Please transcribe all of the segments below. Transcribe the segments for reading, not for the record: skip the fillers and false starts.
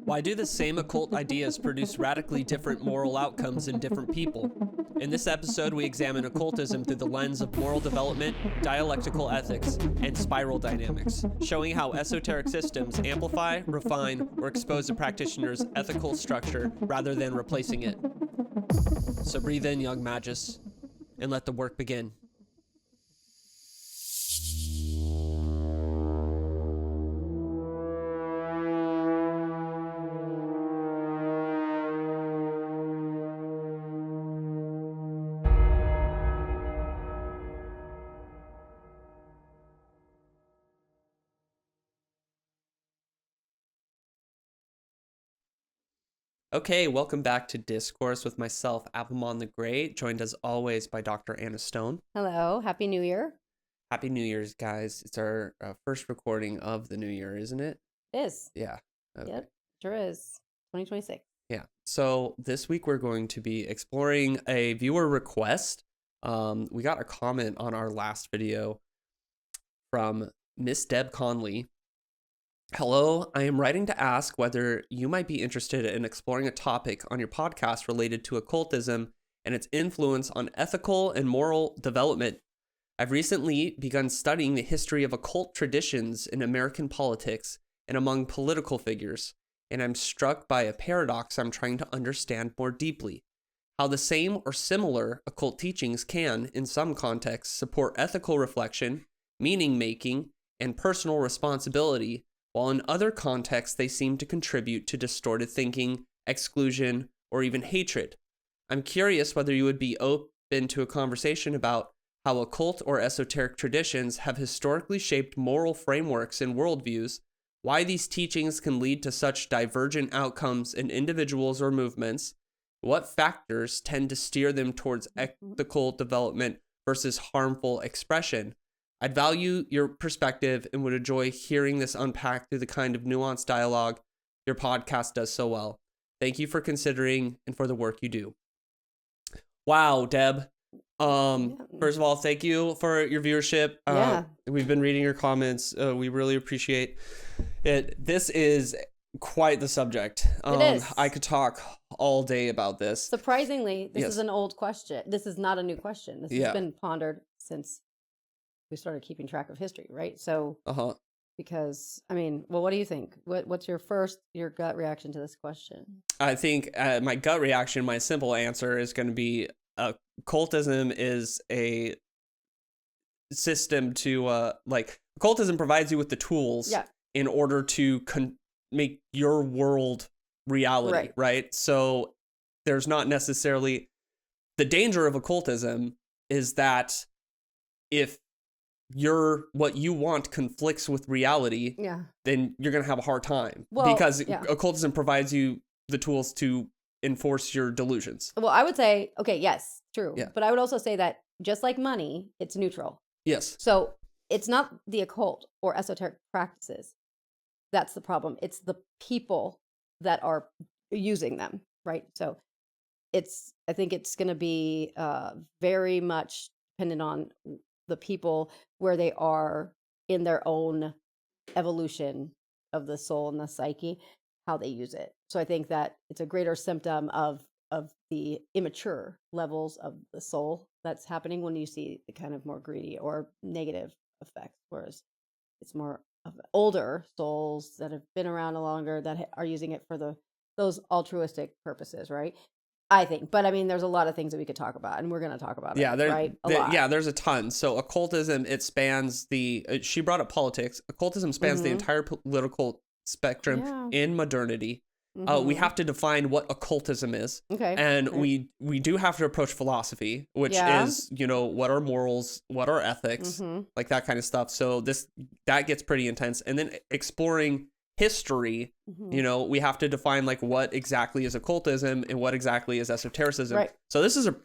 Why do the same occult ideas produce radically different moral outcomes in different people? In this episode, we examine occultism through the lens of moral development, dialectical ethics, and spiral dynamics, showing how esoteric systems amplify, refine, or expose a practitioner's ethical structure rather than replacing it. So breathe in, young magus, and let the work begin. Okay, welcome back to Discourse with myself, Applemon the Great, joined as always by Dr. Anna Stone. Hello, Happy New Year. Happy New Year's, guys. It's our first recording of the new year, isn't it? It is. Yeah. Okay. Yep, sure is. 2026. Yeah. So this week we're going to be exploring a viewer request. We got a comment on our last video from Miss Deb Conley. Hello, I am writing to ask whether you might be interested in exploring a topic on your podcast related to occultism and its influence on ethical and moral development. I've recently begun studying the history of occult traditions in American politics and among political figures, and I'm struck by a paradox I'm trying to understand more deeply. How the same or similar occult teachings can, in some contexts, support ethical reflection, meaning-making, and personal responsibility, while in other contexts they seem to contribute to distorted thinking, exclusion, or even hatred. I'm curious whether you would be open to a conversation about how occult or esoteric traditions have historically shaped moral frameworks and worldviews, why these teachings can lead to such divergent outcomes in individuals or movements, what factors tend to steer them towards ethical development versus harmful expression. I'd value your perspective and would enjoy hearing this unpacked through the kind of nuanced dialogue your podcast does so well. Thank you for considering and for the work you do. Wow, Deb. First of all, thank you for your viewership. We've been reading your comments. We really appreciate it. This is quite the subject. It is. I could talk all day about this. Surprisingly, this Yes. is an old question. This is not a new question. This has been pondered since we started keeping track of history, right? So, because, what do you think? What's your gut reaction to this question? I think my gut reaction, my simple answer is going to be occultism is a system to, occultism provides you with the tools in order to make your world reality, right? So there's not necessarily, the danger of occultism is that if what you want conflicts with reality, then you're going to have a hard time because occultism provides you the tools to enforce your delusions. Well, I would say, okay, yes, true. Yeah. But I would also say that just like money, it's neutral. Yes. So it's not the occult or esoteric practices that's the problem. It's the people that are using them, right? So I think it's going to be very much dependent on the people where they are in their own evolution of the soul and the psyche, how they use it. So I think that it's a greater symptom of the immature levels of the soul that's happening when you see the kind of more greedy or negative effects, whereas it's more of older souls that have been around longer that are using it for those altruistic purposes, right? I think, but there's a lot of things that we could talk about, and we're going to talk about it, right? There's a ton. So occultism, it spans she brought up politics. Occultism spans the entire political spectrum in modernity. We have to define what occultism is. Okay. And we do have to approach philosophy, which is, what are morals, what are ethics, like that kind of stuff. So that gets pretty intense. And then exploring history, we have to define what exactly is occultism and what exactly is esotericism. Right. So this is a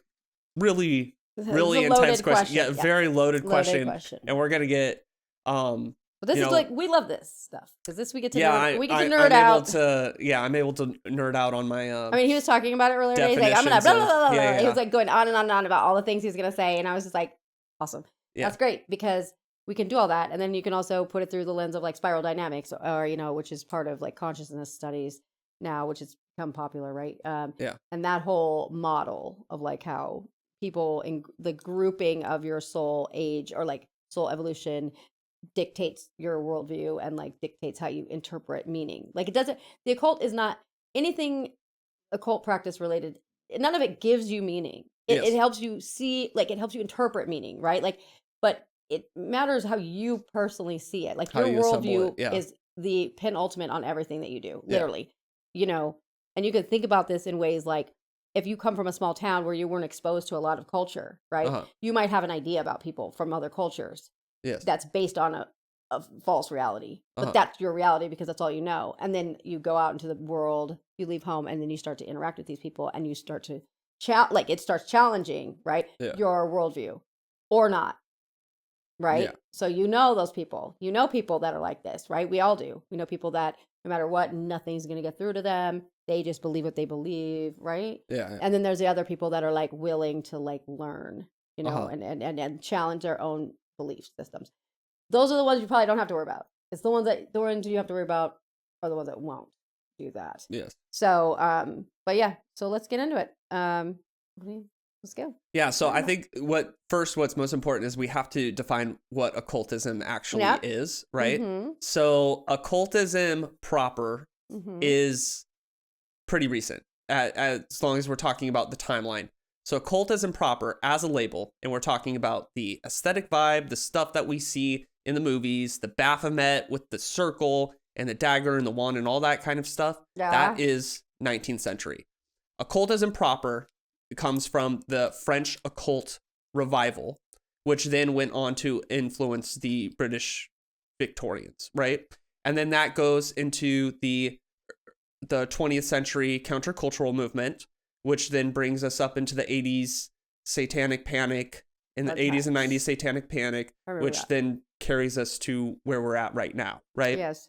really intense question. Yeah, very loaded question. And we're going to get but this is we love this stuff because we get to nerd out. I'm able to nerd out on my he was talking about it earlier today. He's like, I'm gonna blah, blah, blah, blah. He was going on and on and on about all the things he was gonna say, and I was just like, awesome. That's great because we can do all that, and then you can also put it through the lens of spiral dynamics, or which is part of consciousness studies, now, which has become popular, right? Yeah. And that whole model of like how people in the grouping of your soul age or like soul evolution dictates your worldview and like dictates how you interpret meaning. Like it doesn't, the occult is not anything occult practice related. None of it gives you meaning. It Yes. helps you see, like it helps you interpret meaning, right? Like, but it matters how you personally see it. Like How your you assemble it. worldview Yeah. is the penultimate on everything that you do, Yeah. literally, you know, and you could think about this in ways like if you come from a small town where you weren't exposed to a lot of culture, right? Uh-huh. You might have an idea about people from other cultures Yes. that's based on a false reality, but Uh-huh. that's your reality because that's all you know. And then you go out into the world, you leave home, and then you start to interact with these people, and you start to like it starts challenging, right? Yeah. Your worldview, or not, right? Yeah. So you know those people. You know people that are like this, right? We all do. We know people that no matter what, nothing's gonna get through to them. They just believe what they believe, right? Yeah. And then there's the other people that are like willing to like learn, you know, Uh-huh. and challenge their own belief systems. Those are the ones you probably don't have to worry about. It's the ones you have to worry about are the ones that won't do that. Yes. So, but yeah, so let's get into it. Let's go. Yeah, so I Yeah. think what's most important is we have to define what occultism actually Yeah. is, right? Mm-hmm. So occultism proper Mm-hmm. is pretty recent, as long as we're talking about the timeline. So occultism proper as a label, and we're talking about the aesthetic vibe, the stuff that we see in the movies, the Baphomet with the circle and the dagger and the wand and all that kind of stuff, Yeah. that is 19th century. Occultism proper comes from the French occult revival, which then went on to influence the British Victorians, right? And then that goes into the 20th century countercultural movement, which then brings us up into the 80s satanic panic, in the 80s and 90s satanic panic, which then carries us to where we're at right now, right? Yes.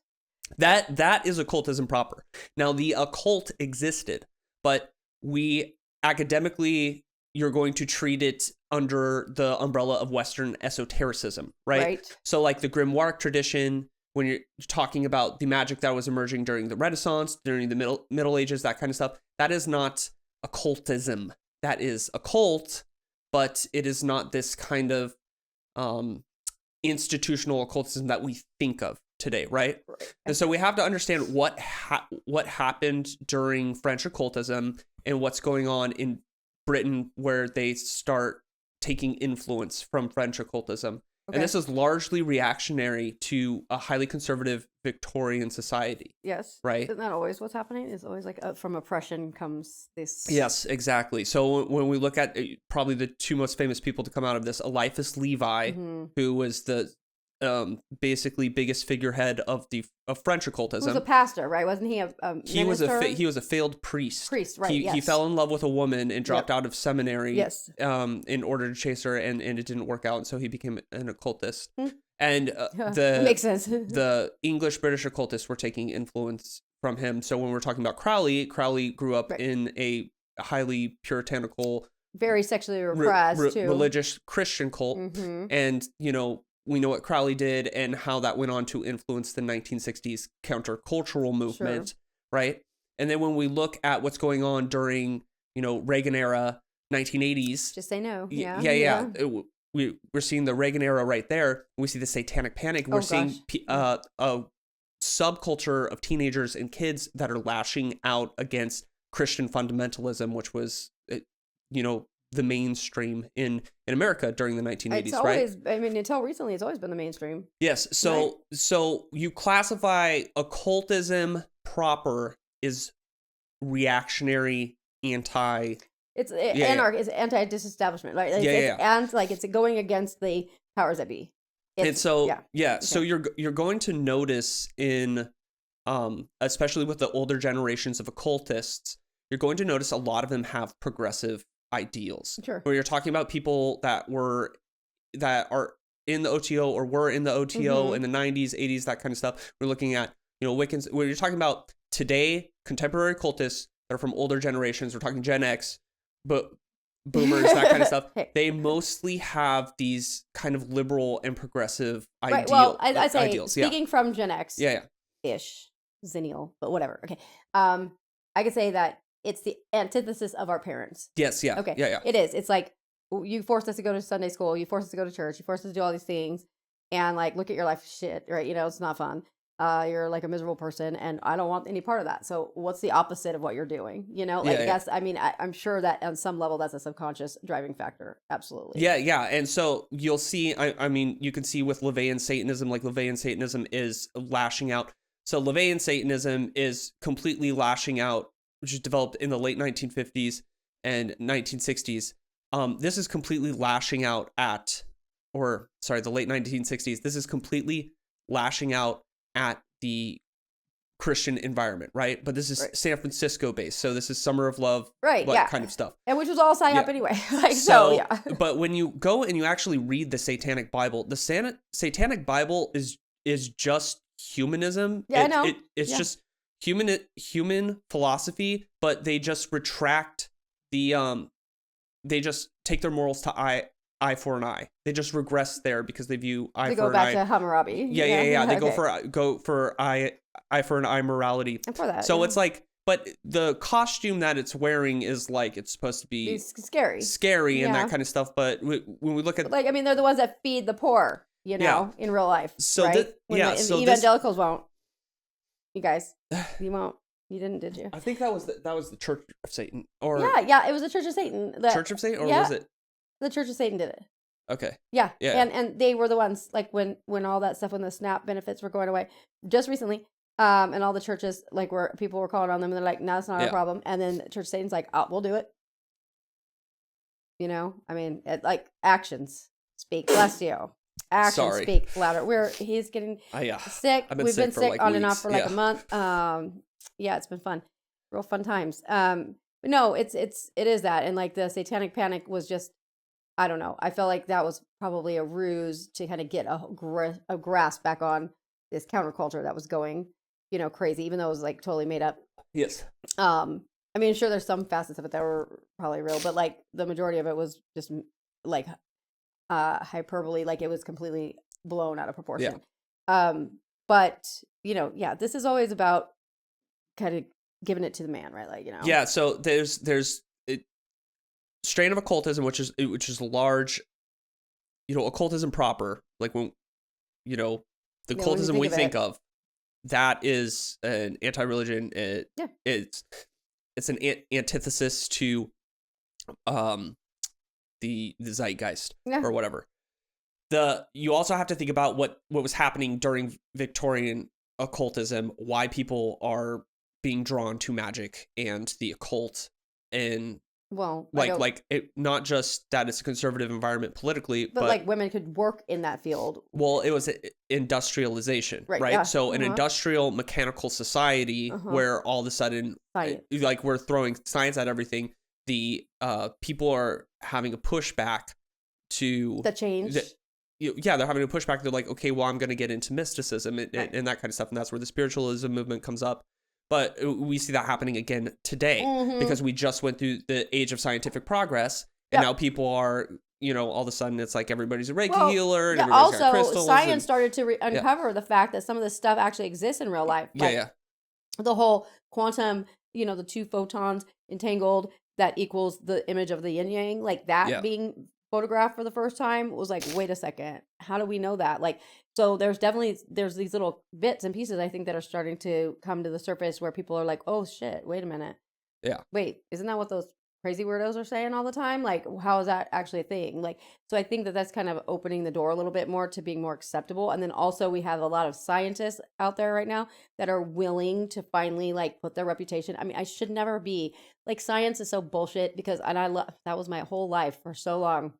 That is occultism proper. Now, the occult existed, but we academically, you're going to treat it under the umbrella of Western esotericism, right? So like the grimoire tradition, when you're talking about the magic that was emerging during the Renaissance, during the Middle Ages, that kind of stuff, that is not occultism. That is occult, but it is not this kind of institutional occultism that we think of today, right? And so we have to understand what happened during French occultism and what's going on in Britain, where they start taking influence from French occultism. And this is largely reactionary to a highly conservative Victorian society. Yes. Right? Isn't that always what's happening? It's always like from oppression comes this. Yes, exactly. So when we look at probably the two most famous people to come out of this, Eliphas Levi, who was the basically biggest figurehead of French occultism. He was a pastor, right? Wasn't he a minister? He was a failed priest. Right. He fell in love with a woman and dropped out of seminary. Yes. In order to chase her, and it didn't work out, and so he became an occultist. And makes sense. The English British occultists were taking influence from him. So when we're talking about Crowley grew up in a highly puritanical, very sexually repressed, religious Christian cult, and we know what Crowley did and how that went on to influence the 1960s countercultural movement, right? And then when we look at what's going on during, Reagan era, 1980s. Just say no. Yeah. We're seeing the Reagan era right there. We see the satanic panic. We're seeing a subculture of teenagers and kids that are lashing out against Christian fundamentalism, which was, the mainstream in America during the 1980s, it's always, right? I mean, until recently, it's always been the mainstream. Yes. So you classify occultism proper is reactionary, anti. It's anti-disestablishment, right? And it's going against the powers that be. So you're going to notice in, especially with the older generations of occultists, you're going to notice a lot of them have progressive ideals. Sure. Where you're talking about people that are in the OTO or were in the OTO in the 90s, 80s, that kind of stuff. We're looking at, Wiccans, where you're talking about today, contemporary occultists that are from older generations. We're talking Gen X, but boomers, that kind of stuff. They mostly have these kind of liberal and progressive ideals. Well, I say, speaking from Gen X. Yeah. Ish. Zennial, but whatever. Okay. I could say that it's the antithesis of our parents. Yes, yeah. Okay. Yeah. It is. It's like you forced us to go to Sunday school, you forced us to go to church, you forced us to do all these things, and like look at your life shit, right? It's not fun. You're like a miserable person, and I don't want any part of that. So what's the opposite of what you're doing? Like Yeah. that's. I mean, I'm sure that on some level that's a subconscious driving factor. Absolutely. Yeah. And so you'll see, I mean, you can see with LaVeyan Satanism, like LaVeyan Satanism is lashing out. So LaVeyan Satanism is completely lashing out, which is developed in the late 1950s and 1960s. This is completely lashing out at, or sorry, the late 1960s. This is completely lashing out at the Christian environment, right? But this is Right. San Francisco based. So this is Summer of Love, Right. like Yeah. kind of stuff. And which was all sign up Yeah. anyway. Like so. Yeah. But when you go and you actually read the Satanic Bible, the Satanic Bible is just humanism. Yeah, I know. It's Yeah. just human philosophy, but they just retract the they just take their morals to eye for an eye. They just regress there because they view eye They for go an back eye. to Hammurabi. Yeah. They Okay. go for eye for an eye morality. And for that. So yeah. it's like, but the costume that it's wearing is like it's supposed to be It's scary. scary and Yeah. that kind of stuff. But when we look at Like I mean, they're the ones that feed the poor. Yeah. In real life. So right? so this, evangelicals won't. You guys, you won't. You didn't, did you? I think that was the Church of Satan, or Yeah. It was the Church of Satan. Church of Satan, or yeah. was it? The Church of Satan did it. Okay. Yeah. Yeah. And they were the ones like when all that stuff, when the SNAP benefits were going away just recently, and all the churches like where people were calling on them and they're like, no, it's not our problem. And then the Church of Satan's like, oh, we'll do it. I mean, like actions speak. Bless you. Actions speak louder. He's getting sick. We've been sick on and off for like a month. Yeah, it's been fun. Real fun times. But no, it is that. And like the satanic panic was just, I don't know. I felt like that was probably a ruse to kind of get a grasp back on this counterculture that was going, crazy, even though it was like totally made up. Yes. I mean, sure, there's some facets of it that were probably real, but like the majority of it was just like hyperbole, like it was completely blown out of proportion. But this is always about kind of giving it to the man, right? Like Yeah. So there's strain of occultism, which is large, occultism proper, like when the occultism we think of, that is an anti-religion. It's an antithesis to the zeitgeist or whatever. You also have to think about what was happening during Victorian occultism, why people are being drawn to magic and the occult, and not just that it's a conservative environment politically, but like women could work in that field. Well, it was industrialization, right? Yeah. So an industrial mechanical society where all of a sudden, like we're throwing science at everything, the people are having a pushback to the change. They're having a pushback. They're like, okay, well, I'm going to get into mysticism and that kind of stuff, and that's where the spiritualism movement comes up. But we see that happening again today because we just went through the age of scientific progress, and now people are, all of a sudden it's like everybody's a Reiki healer. And everybody's got crystals, science started to uncover the fact that some of this stuff actually exists in real life. The whole quantum, the two photons entangled, that equals the image of the yin yang, like that being photographed for the first time was like, wait a second, how do we know that? Like, so there's these little bits and pieces I think that are starting to come to the surface where people are like, oh shit, wait a minute. Yeah. Wait, isn't that what those crazy weirdos are saying all the time? Like, how is that actually a thing? Like, so I think that that's kind of opening the door a little bit more to being more acceptable. And then also we have a lot of scientists out there right now that are willing to finally like put their reputation. I mean, I should never be like, science is so bullshit because, and that was my whole life for so long.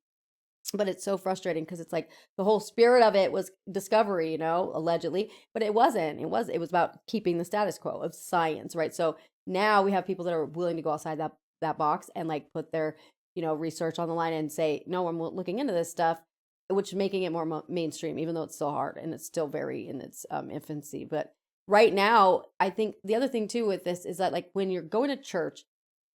But it's so frustrating because it's like the whole spirit of it was discovery, allegedly, but it wasn't. It was about keeping the status quo of science, right? So now we have people that are willing to go outside that box and like put their, research on the line and say, no, I'm looking into this stuff, which is making it more mainstream, even though it's still hard and it's still very in its infancy. But right now, I think the other thing too with this is that like when you're going to church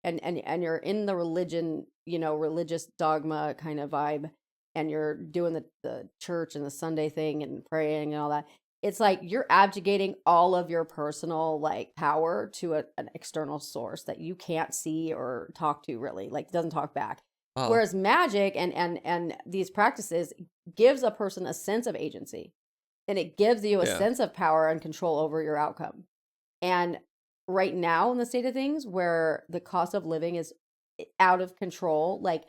and you're in the religion, religious dogma kind of vibe, and you're doing the church and the Sunday thing and praying and all that, it's like you're abjugating all of your personal like power to an external source that you can't see or talk to, really, like doesn't talk back. Oh, Whereas magic and these practices gives a person a sense of agency, and it gives you a yeah. sense of power and control over your outcome. And right now in the state of things where the cost of living is out of control, like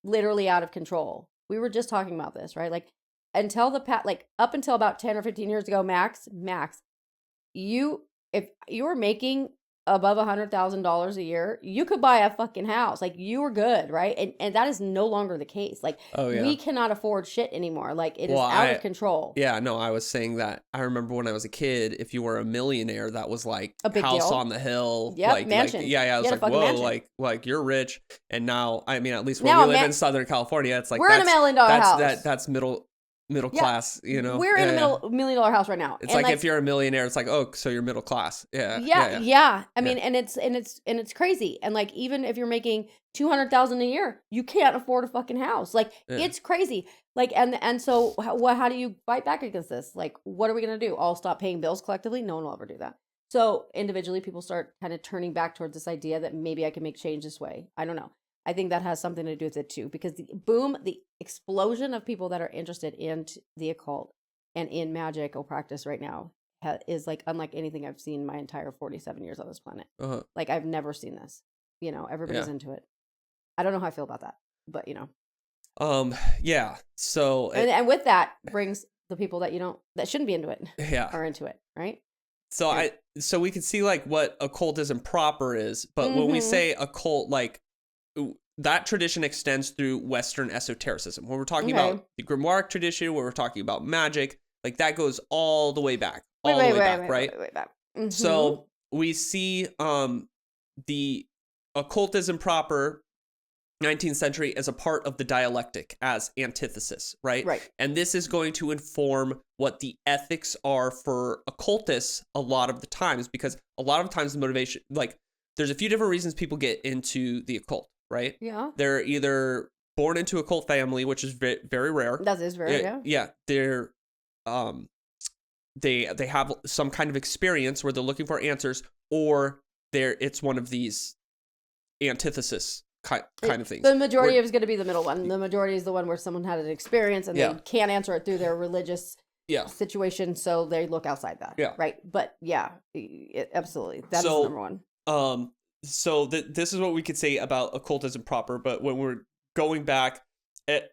literally out of control. We were just talking about this, right? Like like up until about 10 or 15 years ago, max, if you were making above $100,000 a year, you could buy a fucking house. Like you were good, right? And that is no longer the case. Like Oh, yeah. we cannot afford shit anymore. Like it is Well, out of control. Yeah, no, I was saying that. I remember when I was a kid, if you were a millionaire, that was like A big house deal. on the hill. Yep, mansion. Yeah, I You was had a like, fucking whoa, mansion. like you're rich. And now, I mean, at least where Now we live in Southern California, it's like we're in a $1 million house. That's middle Yeah, class, you know. We're in a $1 million house right now. It's And like if you're a millionaire, it's like, oh, so you're middle class. Yeah. yeah. I mean, and it's crazy. And like even if you're making 200,000 a year, you can't afford a fucking house. Like Yeah. it's crazy. Like and so how do you fight back against this? Like what are we gonna do? All stop paying bills collectively? No one will ever do that. So individually, people start kind of turning back towards this idea that maybe I can make change this way. I don't know. I think that has something to do with it too, because the explosion of people that are interested in the occult and in magical practice right now is like unlike anything I've seen my entire 47 years on this planet. Uh-huh. Like I've never seen this. You know, everybody's into it. I don't know how I feel about that, but you know. Yeah. So And with that brings the people that that shouldn't be into it. Yeah. Are into it, right? So so we can see like what occultism proper is, but when we say occult, like that tradition extends through Western esotericism. When we're talking about the grimoire tradition, when we're talking about magic, like that goes all the way back, way back. Mm-hmm. So we see the occultism proper 19th century as a part of the dialectic as antithesis, right? Right. And this is going to inform what the ethics are for occultists a lot of the times, because a lot of times the motivation, like there's a few different reasons people get into the occult, right? Yeah. They're either born into a cult family, which is very rare. That is very rare. Yeah. They're they have some kind of experience where they're looking for answers, or it's one of these antithesis kind of things. The majority is going to be the middle one. The majority is the one where someone had an experience and they can't answer it through their religious situation, so they look outside that. Yeah. Right. But absolutely. That's the number one. So this is what we could say about occultism proper, but when we're going back,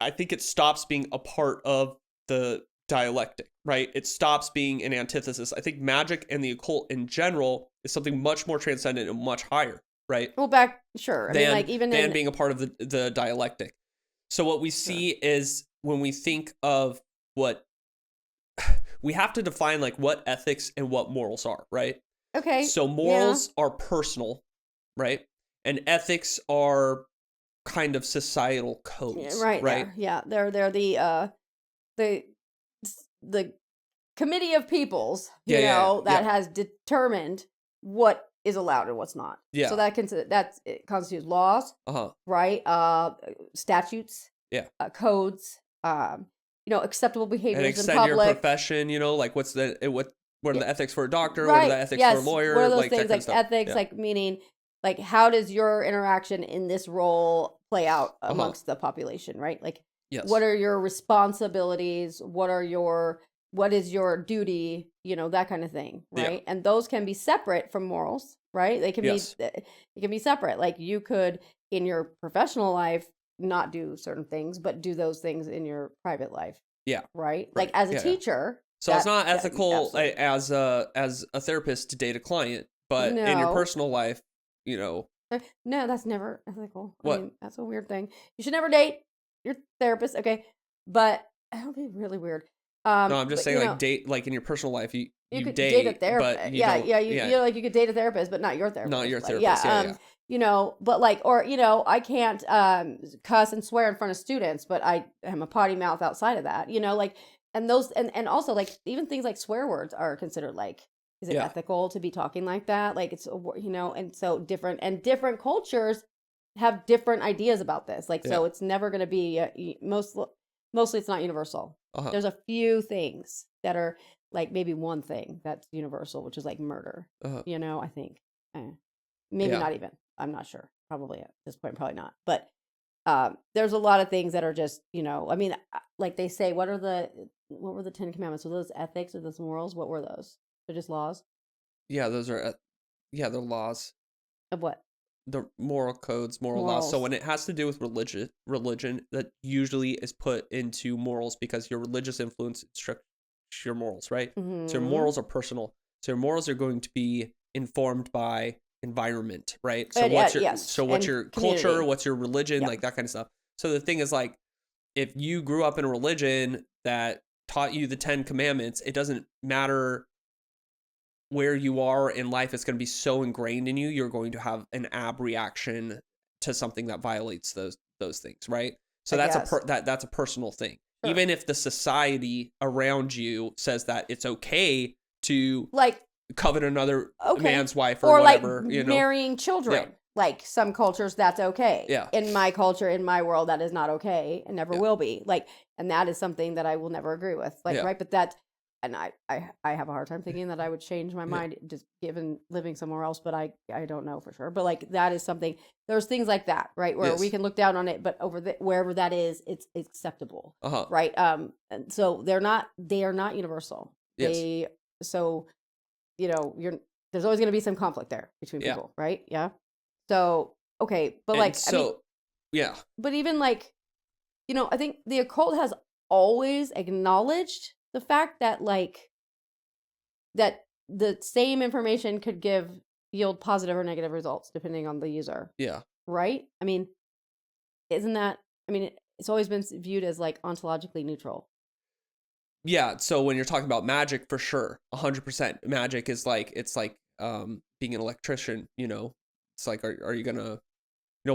I think it stops being a part of the dialectic, right? It stops being an antithesis. I think magic and the occult in general is something much more transcendent and much higher, right? Well, sure. Than being a part of the dialectic. So what we see is when we think of what we have to define, like what ethics and what morals are, right? Okay. So morals are personal, right? And ethics are kind of societal codes, right? There. Yeah, they're the committee of peoples, that has determined what is allowed and what's not. Yeah. So it constitutes laws, right? Statutes, codes, acceptable behaviors in public. And extend your profession, like what are the ethics for a doctor? What are the ethics for a lawyer? What are those things like ethics, like meaning like how does your interaction in this role play out amongst the population, right? Like what are your responsibilities? What is your duty? That kind of thing, right? And those can be separate from morals, right? They can be separate. Like you could in your professional life not do certain things, but do those things in your private life. Yeah. Right? Like as a teacher. So it's not ethical as a therapist to date a client, but in your personal life, No, that's never ethical. What? I mean, that's a weird thing. You should never date your therapist, okay? But that would be really weird. No, I'm just saying, date, like in your personal life, you could date a therapist. But you could date a therapist, but not your therapist. Not your therapist. But I can't cuss and swear in front of students, but I am a potty mouth outside of that. And those and also like even things like swear words are considered like, is it ethical to be talking like that? Like it's and so different cultures have different ideas about this. Like so it's never going to be mostly it's not universal. There's a few things that are like maybe one thing that's universal, which is like murder. You know, I think maybe not even. I'm not sure. Probably at this point, probably not. But there's a lot of things that are just, you know, I mean, like they say, what were the 10 Commandments? Were those ethics or those morals? What were those? They're just laws Yeah, those are they're laws. of what? The moral codes, moral laws. So when it has to do with religion, that usually is put into morals because your religious influence instructs your morals, right? So your morals are personal. So your morals are going to be informed by environment, right? So what's your culture, what's your religion, like that kind of stuff. So the thing is, like, if you grew up in a religion that taught you the 10 Commandments, it doesn't matter where you are in life, it's going to be so ingrained in you, you're going to have an reaction to something that violates those things, right? So that's a personal thing. Sure. Even if the society around you says that it's okay to like covet another man's wife or whatever, like you know, marrying children. Yeah. Like some cultures, that's okay. Yeah. In my culture, in my world, that is not okay and never will be. Like, and that is something that I will never agree with. Like, right? But that. And I have a hard time thinking that I would change my mind just given living somewhere else, but I don't know for sure. But like that is something, there's things like that, right? Where we can look down on it, but wherever that is, it's acceptable, right? And so they are not universal. Yes. So, you know, there's always going to be some conflict there between people, right? Yeah. So, okay. But like, but even like, you know, I think the occult has always acknowledged the fact that like that the same information could yield positive or negative results depending on the user. Yeah. Right? I mean, isn't that, I mean, it's always been viewed as like ontologically neutral. Yeah. So when you're talking about magic, for sure, 100%. Magic is like, it's like being an electrician, you know, it's like, are you going to, you know,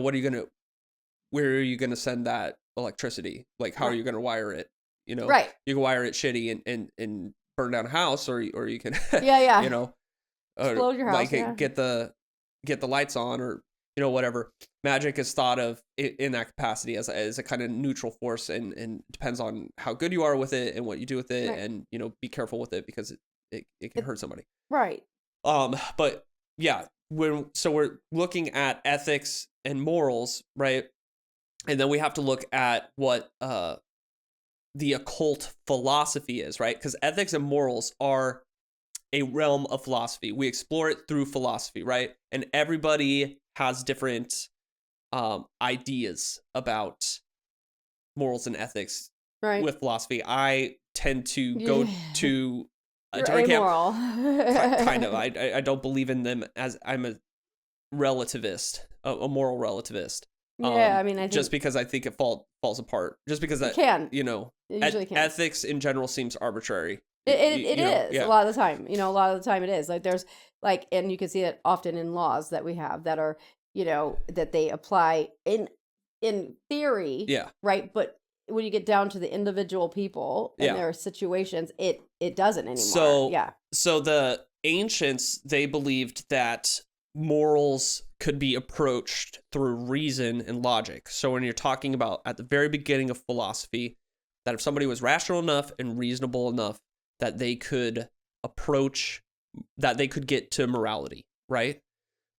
where are you going to send that electricity? Like, how are you going to wire it? You know, you can wire it shitty and burn down a house, or you can, you know, explode your house, like get the lights on, or, you know, whatever. Magic is thought of in that capacity as a kind of neutral force, and depends on how good you are with it and what you do with it, and, you know, be careful with it because it can hurt somebody. Right. But yeah, we're looking at ethics and morals, right? And then we have to look at what the occult philosophy is, right? Because ethics and morals are a realm of philosophy. We explore it through philosophy, right? And everybody has different ideas about morals and ethics with philosophy. I tend to go to a different camp. Kind of. I don't believe in them, as I'm a relativist, a moral relativist. I mean, I think just because I think it falls apart. Just because that you know, it usually can. Ethics in general seems arbitrary. It is a lot of the time. You know, a lot of the time it is. Like there's like, and you can see it often in laws that we have that are, you know, that they apply in theory. Yeah. Right. But when you get down to the individual people and their situations, it doesn't anymore. So the ancients, they believed that morals could be approached through reason and logic. So when you're talking about at the very beginning of philosophy, that if somebody was rational enough and reasonable enough that they could get to morality, right?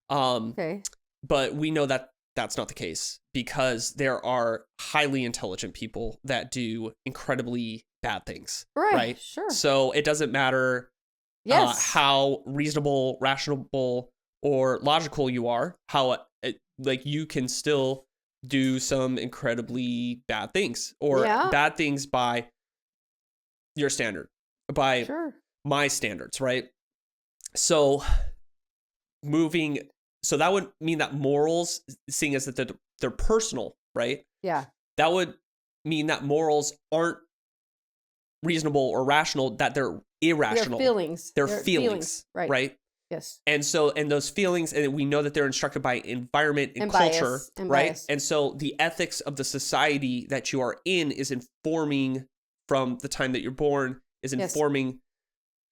But we know that that's not the case, because there are highly intelligent people that do incredibly bad things, right? Sure. So it doesn't matter how reasonable, rational, or logical you are, like you can still do some incredibly bad things, or bad things by your standard, by my standards, right? So that would mean that morals, seeing as that they're personal, right? Yeah. That would mean that morals aren't reasonable or rational, that they're irrational. They're feelings, right? Yes. And those feelings, and we know that they're instructed by environment and culture, right? And so the ethics of the society that you are in is informing, from the time that you're born, is informing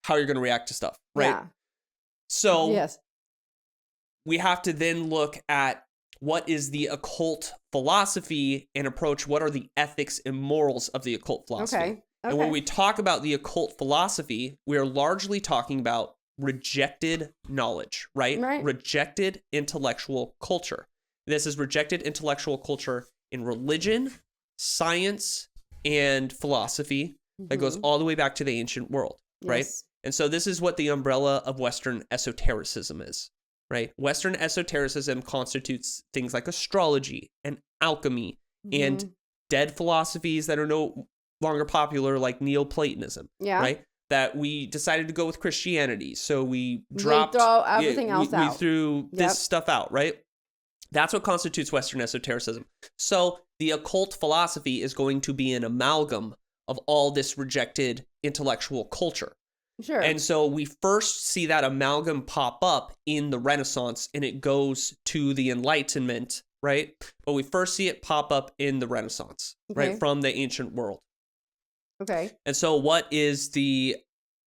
how you're going to react to stuff, right? Yeah. So we have to then look at what is the occult philosophy and approach what are the ethics and morals of the occult philosophy. And when Okay. we talk about the occult philosophy, we are largely talking about rejected knowledge, right? Right. Rejected intellectual culture. This is rejected intellectual culture in religion, science, and philosophy that goes all the way back to the ancient world, right? Yes. And so this is what the umbrella of Western esotericism is, right? Western esotericism constitutes things like astrology and alchemy and dead philosophies that are no longer popular, like Neoplatonism, Yeah. right? That we decided to go with Christianity. So we We dropped... throw everything else we out. threw Yep. this stuff out, right? That's what constitutes Western esotericism. So the occult philosophy is going to be an amalgam of all this rejected intellectual culture. Sure. And so we first see that amalgam pop up in the Renaissance, and it goes to the Enlightenment, right? But we first see it pop up in the Renaissance, Okay. right? From the ancient world. Okay. And so what is the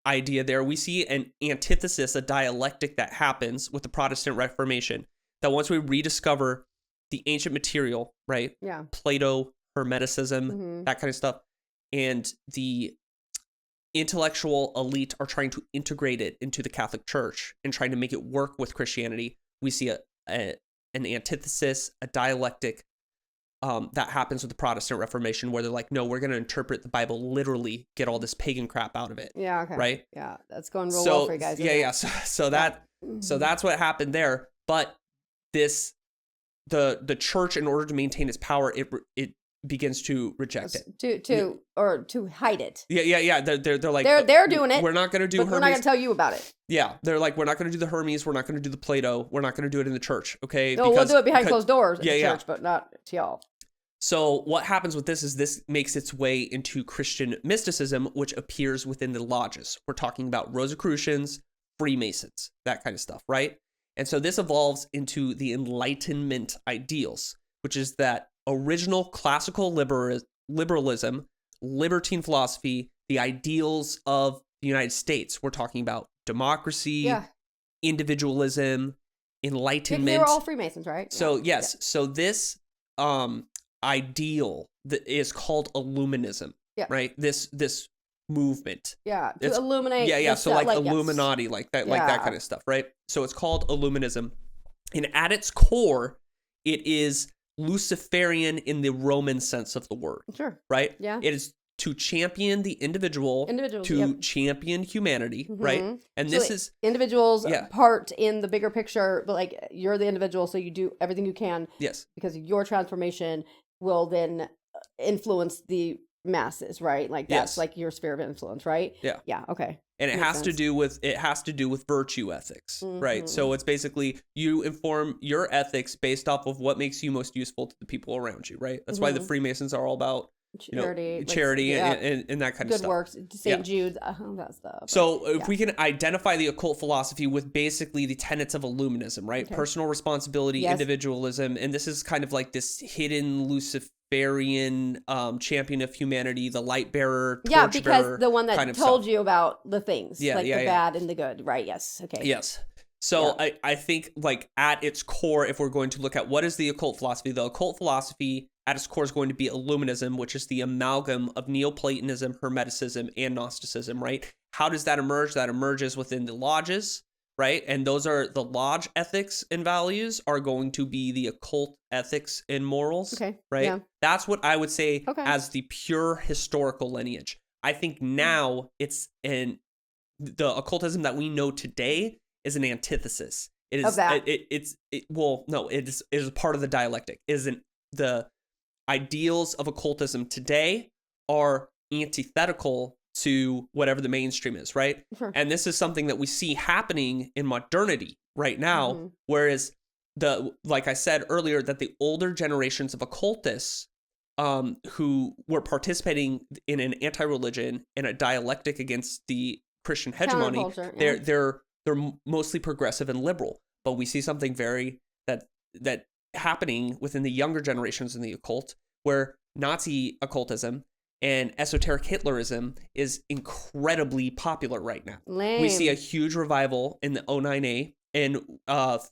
idea there? We see an antithesis, a dialectic that happens with the Protestant Reformation, that once we rediscover the ancient material, right? Yeah. Plato, Hermeticism, that kind of stuff, and the intellectual elite are trying to integrate it into the Catholic Church and trying to make it work with Christianity. We see an antithesis, a dialectic that happens with the Protestant Reformation, where they're like, no, we're going to interpret the Bible literally, get all this pagan crap out of it. Yeah. Okay. Right? Yeah. That's going real well for you guys. Yeah. So that's what happened there. But the church, in order to maintain its power, it begins to reject it. To hide it. Yeah. They're like, They're doing it. We're not going to do but Hermes. we're not going to tell you about it. Yeah, they're like, we're not going to do the Hermes. We're not going to do the Plato. We're not going to do it in the church. Okay. No, we'll do it behind closed doors in the Yeah. church, but not to y'all. So what happens with this is this makes its way into Christian mysticism, which appears within the lodges. We're talking about Rosicrucians, Freemasons, that kind of stuff, right? And so this evolves into the Enlightenment ideals, which is that original classical liberalism, libertine philosophy, the ideals of the United States. We're talking about democracy, individualism, enlightenment. They were all Freemasons, right? So yes, so this ideal that is called Illuminism, right? This movement. Yeah, to illuminate. Yeah. So like Illuminati, yes. like that kind of stuff, right? So it's called Illuminism. And at its core, it is Luciferian in the Roman sense of the word. Sure. Right? Yeah. It is to champion the individual to champion humanity, right? And so this is individuals part in the bigger picture, but like you're the individual, so you do everything you can. Yes. Because your transformation will then influence the masses, right? Like that's like your sphere of influence, right? Yeah. Yeah. Okay. And it has to do with virtue ethics, right? So it's basically you inform your ethics based off of what makes you most useful to the people around you, right? That's why the Freemasons are all about charity and that kind of stuff. Good works, St. Jude's, that stuff. So if we can identify the occult philosophy with basically the tenets of Illuminism, right? Okay. Personal responsibility, individualism, and this is kind of like this hidden Luciferian champion of humanity, the light bearer, torch bearer, the one that kind of told stuff. you about the things, the bad and the good, right? Yes. Okay. Yes. So I think like at its core, if we're going to look at what is the occult philosophy at its core is going to be Illuminism, which is the amalgam of Neoplatonism, Hermeticism, and Gnosticism, right? How does that emerge? That emerges within the lodges, right? And those are the lodge ethics and values are going to be the occult ethics and morals, right? Yeah. That's what I would say as the pure historical lineage. I think now it's the occultism that we know today is an antithesis. It is it is part of the dialectic. The ideals of occultism today are antithetical to whatever the mainstream is, right? Sure. And this is something that we see happening in modernity right now, whereas like I said earlier, that the older generations of occultists who were participating in an anti-religion and a dialectic against the Christian hegemony, they're mostly progressive and liberal. But we see something very that happening within the younger generations in the occult, where Nazi occultism and esoteric Hitlerism is incredibly popular right now. Lame. We see a huge revival in the 09A and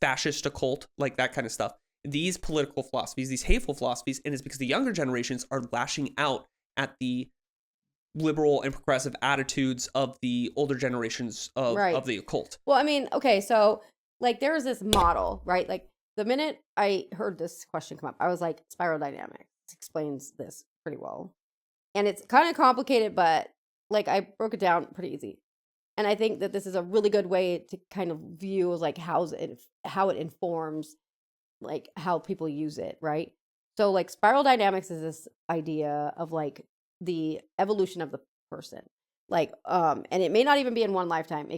fascist occult, like that kind of stuff. These political philosophies, these hateful philosophies, and it's because the younger generations are lashing out at the liberal and progressive attitudes of the older generations of the occult. Well, I mean, okay, so like there's this model, right? Like the minute I heard this question come up, I was like, spiral dynamics explains this pretty well. And it's kind of complicated, but like I broke it down pretty easy. And I think that this is a really good way to kind of view like how it informs like how people use it, right? So like spiral dynamics is this idea of like the evolution of the person. Like and it may not even be in one lifetime,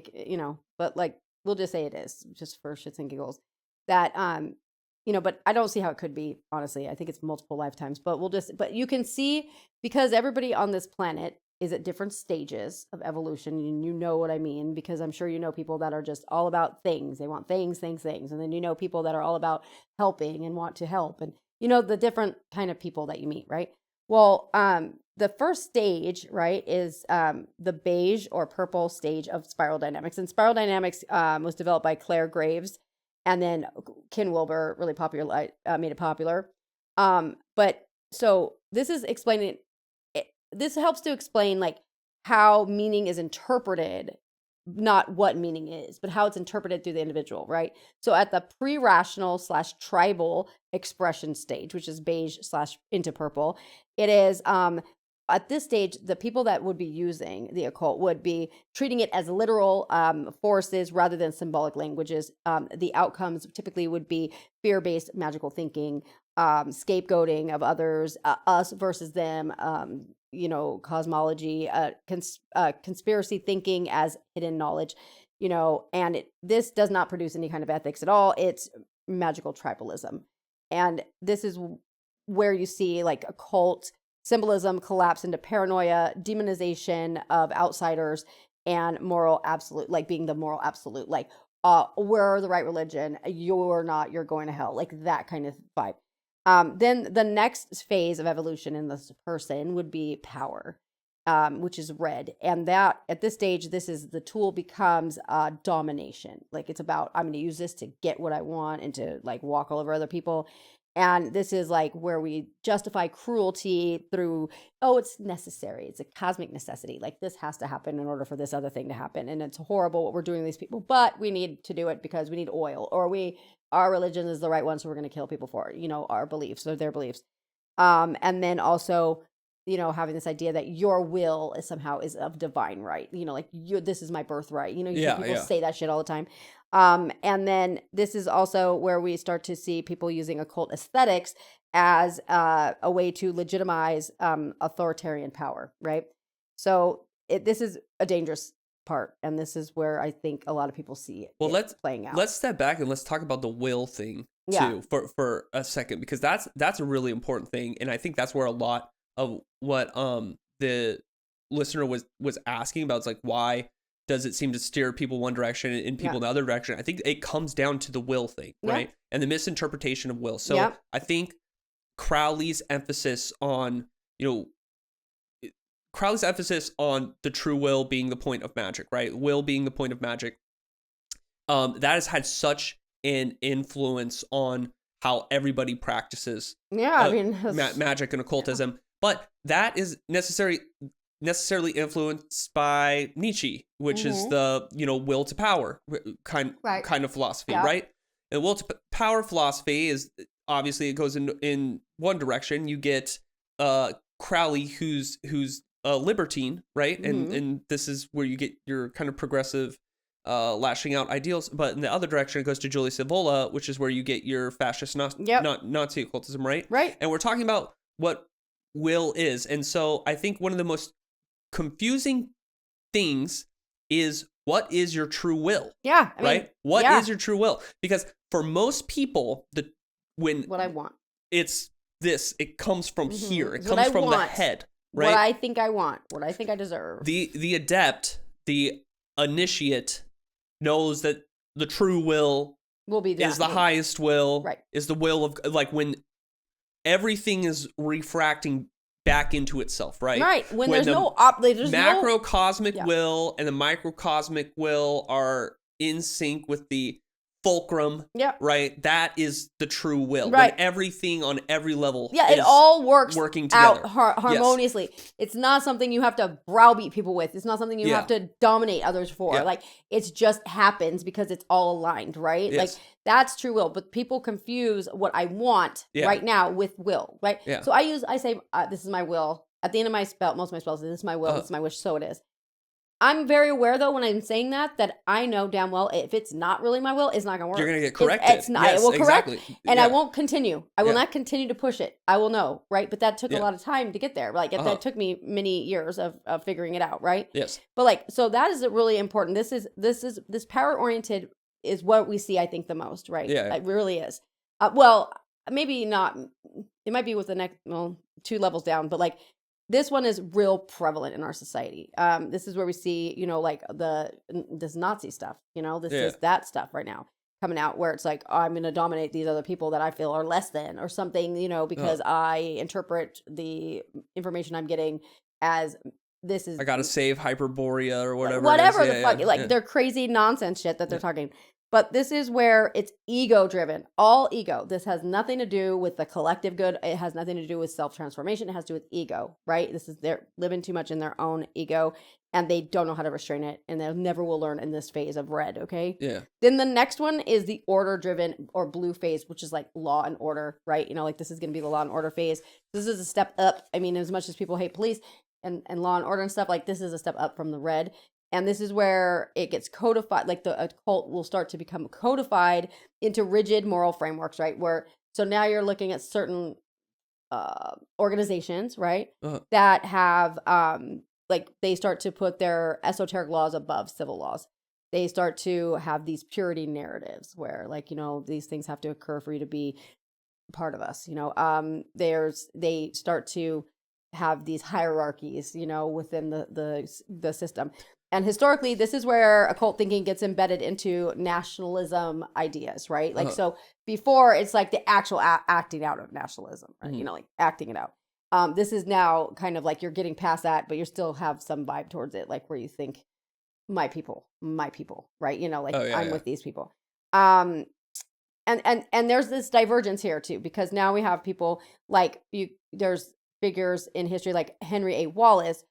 but like we'll just say it is just for shits and giggles. That but I don't see how it could be, honestly. I think it's multiple lifetimes, but you can see because everybody on this planet is at different stages of evolution, and you know what I mean, because I'm sure you know people that are just all about things. They want things. And then you know people that are all about helping and want to help. And you know the different kind of people that you meet, right? Well, the first stage, right, is the beige or purple stage of spiral dynamics. And spiral dynamics was developed by Claire Graves, and then Ken Wilber really popular made it popular. But so this is explaining. This helps to explain like how meaning is interpreted, not what meaning is, but how it's interpreted through the individual, right? So at the pre-rational / tribal expression stage, which is beige / into purple, it is at this stage, the people that would be using the occult would be treating it as literal forces rather than symbolic languages. The outcomes typically would be fear-based magical thinking, scapegoating of others, us versus them, cosmology, conspiracy thinking as hidden knowledge, and this does not produce any kind of ethics at all. It's magical tribalism. And this is where you see like occult symbolism collapse into paranoia, demonization of outsiders, and moral absolute, like being the moral absolute, like we're the right religion, you're not, you're going to hell, like that kind of vibe. Then the next phase of evolution in this person would be power, which is red. And that at this stage, the tool becomes domination. Like it's about, I'm going to use this to get what I want and to like walk all over other people. And this is like where we justify cruelty through, it's necessary. It's a cosmic necessity. Like this has to happen in order for this other thing to happen. And it's horrible what we're doing to these people, but we need to do it because we need oil, or our religion is the right one. So we're going to kill people for, our beliefs or their beliefs. And then also, having this idea that your will is somehow is of divine right, like this is my birthright. You hear people say that shit all the time. And then this is also where we start to see people using occult aesthetics as a way to legitimize authoritarian power, right? So this is a dangerous part, and this is where I think a lot of people see it playing out. Let's step back and let's talk about the will thing too for a second, because that's a really important thing, and I think that's where a lot of what the listener was asking about is like, why does it seem to steer people one direction and people in the other direction? I think it comes down to the will thing, right? And the misinterpretation of will. So I think Crowley's emphasis on, the true will being the point of magic, right? Will being the point of magic. That has had such an influence on how everybody practices magic and occultism. But that is necessarily influenced by Nietzsche, which is the will to power kind of philosophy, right? And will to power philosophy is obviously it goes in one direction. You get Crowley, who's a libertine, right? And this is where you get your kind of progressive lashing out ideals. But in the other direction, it goes to Julius Evola, which is where you get your fascist Nazi occultism, right? Right. And we're talking about what will is. And so I think one of the most confusing things is, what is your true will? Yeah. What is your true will? Because for most people, what I want, it's this, it comes from here. It comes from the head, right? What I think I want, what I think I deserve. The adept, the initiate knows that the true will be is the highest will, right? Is the will of, like, when everything is refracting back into itself, right? Right. When there's no macrocosmic will and the microcosmic will are in sync with the fulcrum, Yeah. right? That is the true will. Right. When everything on every level Yeah, is it all works working together. out harmoniously. Yes. It's not something you have to browbeat people with. It's not something you have to dominate others for. Like, it just happens because it's all aligned, right? Yes. Like, that's true will. But people confuse what I want right now with will, right? Yeah. So I say, this is my will. At the end of my spell, most of my spells, this is my will, this is my wish, so it is. I'm very aware, though, when I'm saying that I know damn well if it's not really my will, it's not going to work. You're going to get corrected. It's not. Yes, I will correct, and I won't continue. I will not continue to push it. I will know, right? But that took a lot of time to get there. Like, that took me many years of figuring it out, right? Yes. But, like, so that is really important. This power-oriented is what we see, I think, the most, right? Yeah. It really is. Well, maybe not. It might be with the next, 2 levels down, but, like, this one is real prevalent in our society. This is where we see, like this Nazi stuff, this is that stuff right now coming out where it's like, oh, I'm going to dominate these other people that I feel are less than or something, because I interpret the information I'm getting as this is. I got to save Hyperborea or whatever. Whatever the fuck, they're crazy nonsense shit that they're talking. But this is where it's ego driven, all ego. This has nothing to do with the collective good. It has nothing to do with self-transformation. It has to do with ego, right? They're living too much in their own ego and they don't know how to restrain it. And they never will learn in this phase of red, okay? Yeah. Then the next one is the order driven or blue phase, which is like law and order, right? Like this is going to be the law and order phase. This is a step up. I mean, as much as people hate police and law and order and stuff, like this is a step up from the red. And this is where it gets codified, like the occult will start to become codified into rigid moral frameworks, right? So now you're looking at certain organizations, right? That have, like they start to put their esoteric laws above civil laws. They start to have these purity narratives where like, these things have to occur for you to be part of us, they start to have these hierarchies, within the system. And historically, this is where occult thinking gets embedded into nationalism ideas, right? Like, so before it's like the actual acting out of nationalism, right? Like acting it out. This is now kind of like you're getting past that, but you still have some vibe towards it, like where you think my people, right? I'm with these people. And there's this divergence here too, because now we have people like there's figures in history like Henry A. Wallace,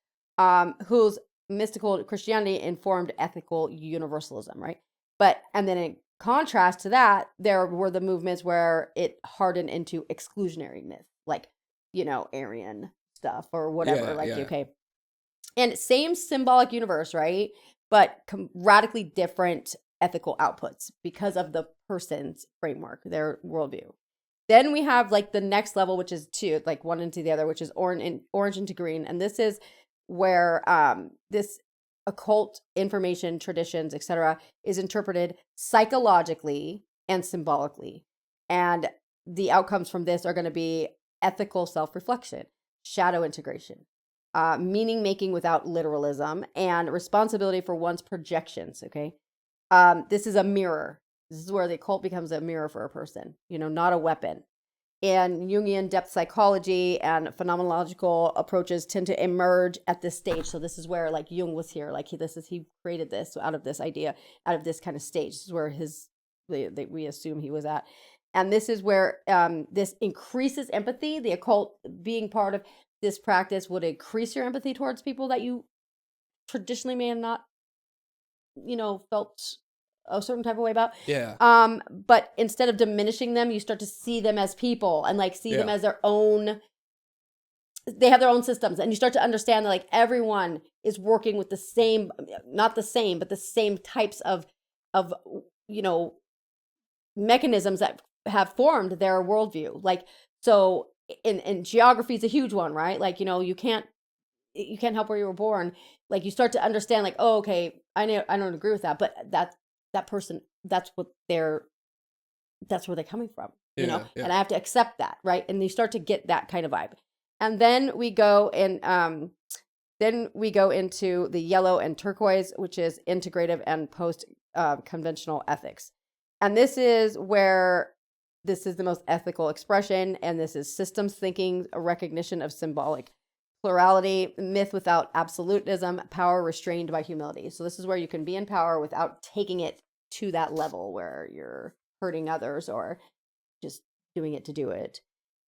whose mystical Christianity informed ethical universalism, right? And then in contrast to that, there were the movements where it hardened into exclusionary myth, like, Aryan stuff or whatever, okay. And same symbolic universe, right? But radically different ethical outputs because of the person's framework, their worldview. Then we have like the next level, which is 2, like one into the other, which is orange into green. And this is where this occult information, traditions, etc., is interpreted psychologically and symbolically. And the outcomes from this are going to be ethical self-reflection, shadow integration, meaning making without literalism, and responsibility for one's projections, okay? This is a mirror. This is where the occult becomes a mirror for a person, not a weapon. And Jungian depth psychology and phenomenological approaches tend to emerge at this stage. So this is where like Jung was here, like he created this out of this idea, out of this kind of stage. This is where we assume he was at. And this is where this increases empathy. The occult being part of this practice would increase your empathy towards people that you traditionally may have not, felt a certain type of way about. Yeah. But instead of diminishing them, you start to see them as people and like see them as their own. They have their own systems, and you start to understand that like everyone is working with the same, not the same, but the same types of mechanisms that have formed their worldview. Like, so in geography is a huge one, right? Like, you can't help where you were born. Like, you start to understand like, oh, okay, I don't agree with that, but that person, that's where they're coming from, and I have to accept that, right? And you start to get that kind of vibe. And then we go into the yellow and turquoise, which is integrative and post conventional ethics. And this is where this is the most ethical expression, and this is systems thinking, a recognition of symbolic plurality, myth without absolutism, power restrained by humility. So this is where you can be in power without taking it to that level where you're hurting others or just doing it to do it.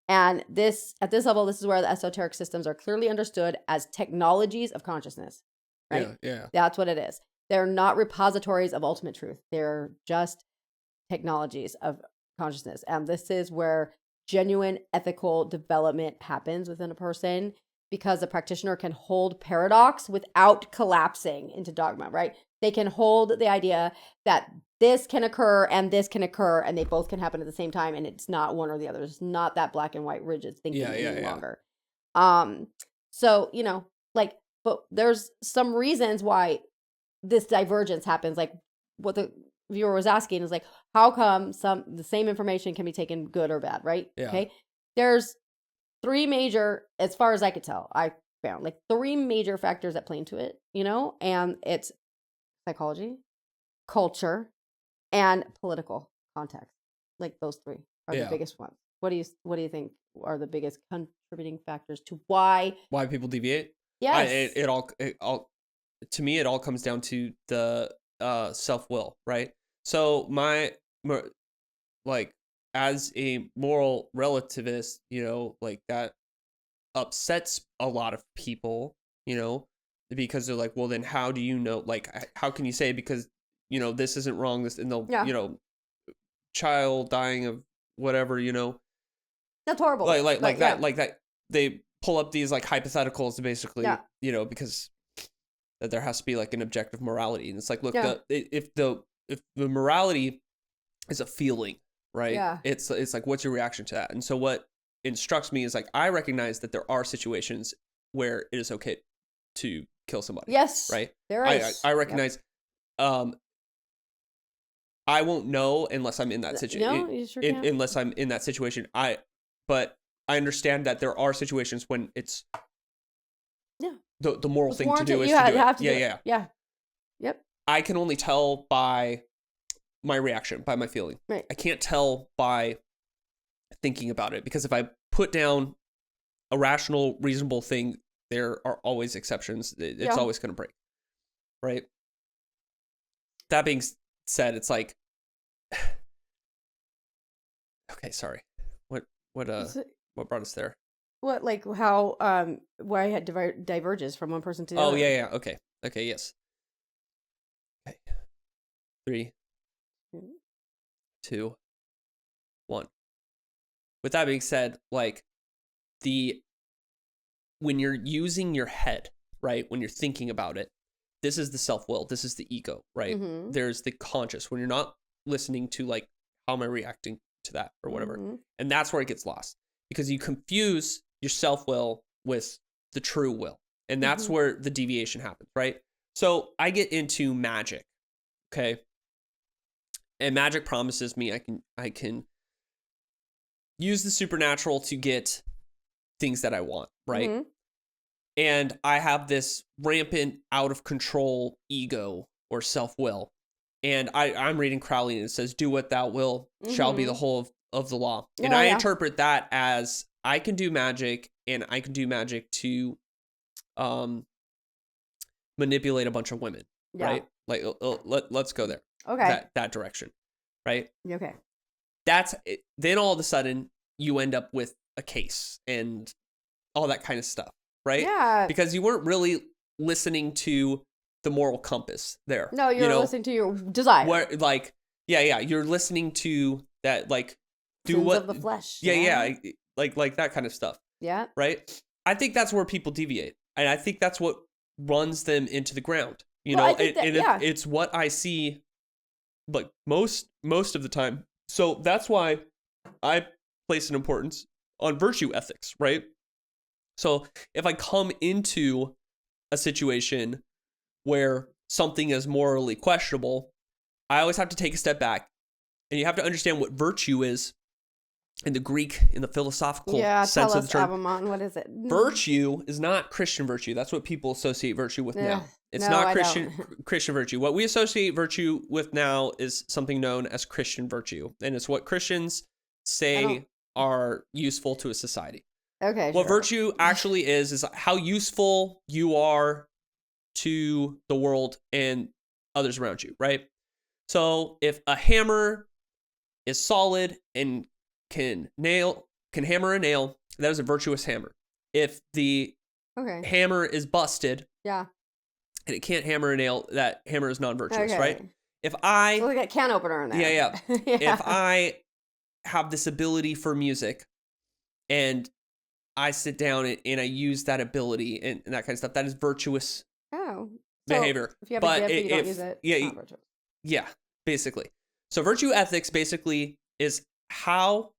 And this, at this level, this is where the esoteric systems are clearly understood as technologies of consciousness, right? Yeah. That's what it is. They're not repositories of ultimate truth. They're just technologies of consciousness. And this is where genuine ethical development happens within a person, because a practitioner can hold paradox without collapsing into dogma, right? They can hold the idea that this can occur and this can occur, and they both can happen at the same time, and it's not one or the other. It's not that black and white rigid thinking any longer. So, you know, like, but there's some reasons why this divergence happens. Like what the viewer was asking is like, how come the same information can be taken good or bad, right? Yeah. Okay. There's three major, as far as I could tell, I found like three major factors that play into it, you know, and it's psychology, culture, and political context. Like those three are the biggest ones. What do you think are the biggest contributing factors to why people deviate? Yes. It all to me, it all comes down to the self-will, right? So like, as a moral relativist, you know, like that upsets a lot of people, you know, because they're like, well, then how do you know, like, how can you say, because, you know, this isn't wrong, this, and they'll, you know, child dying of whatever, you know, that's horrible. Like that, they pull up these like hypotheticals to basically, you know, because that there has to be like an objective morality. And it's like, look, if the morality is a feeling, right? Yeah. It's like, what's your reaction to that? And so what instructs me is like, I recognize that there are situations where it is okay to kill somebody. Yes. Right? There is. I recognize, I won't know unless I'm in that situation. No, you sure can't. Unless I'm in that situation. But I understand that there are situations when it's the moral thing to do is to do it. Yeah. Yep. I can only tell by my reaction, by my feeling. Right. I can't tell by thinking about it, because if I put down a rational, reasonable thing, there are always exceptions. It's always going to break. Right? That being said, it's like, okay, sorry. What brought us there? What, like how why it diverges from one person to the other? Oh, yeah. Okay, yes. Okay. 3, 2, 1. With that being said, like, when you're using your head, right? When you're thinking about it, this is the self-will, this is the ego, right? Mm-hmm. There's the conscious, when you're not listening to like, how am I reacting to that or whatever. Mm-hmm. And that's where it gets lost, because you confuse your self-will with the true will. And that's where the deviation happens, right? So I get into magic, okay? And magic promises me I can use the supernatural to get things that I want, right? Mm-hmm. And I have this rampant, out of control ego or self-will. And I'm reading Crowley, and it says, do what thou will shall be the whole of the law. And I interpret that as, I can do magic, and I can do magic to manipulate a bunch of women, right? Like, let's go there. Okay. That direction, right? Okay. That's it. Then all of a sudden, you end up with a case and all that kind of stuff, right? Yeah. Because you weren't really listening to the moral compass there. No, you're listening to your desire. Where, like, you're listening to that, like, do Sins what of the flesh. Yeah, like that kind of stuff. Yeah. Right? I think that's where people deviate. And I think that's what runs them into the ground. You Well, know, I think it's what I see, like, most of the time. So that's why I place an importance on virtue ethics, right? So if I come into a situation where something is morally questionable, I always have to take a step back, and you have to understand what virtue is in the Greek, in the philosophical sense of the term. Avamon, what is it? Virtue is not Christian virtue. That's what people associate virtue with now. It's not Christian virtue. What we associate virtue with now is something known as Christian virtue, and it's what Christians say are useful to a society. Okay. What virtue actually is how useful you are to the world and others around you, right? So if a hammer is solid and can hammer a nail, that is a virtuous hammer. If the hammer is busted, yeah, and it can't hammer a nail, that hammer is non-virtuous, okay. right? If I so like a can opener in there. yeah. Yeah. If I have this ability for music and I sit down and I use that ability and that kind of stuff, that is virtuous behavior. If you have But a gift, you don't use it. Yeah, it's not virtuous. yeah, basically. So virtue ethics basically is how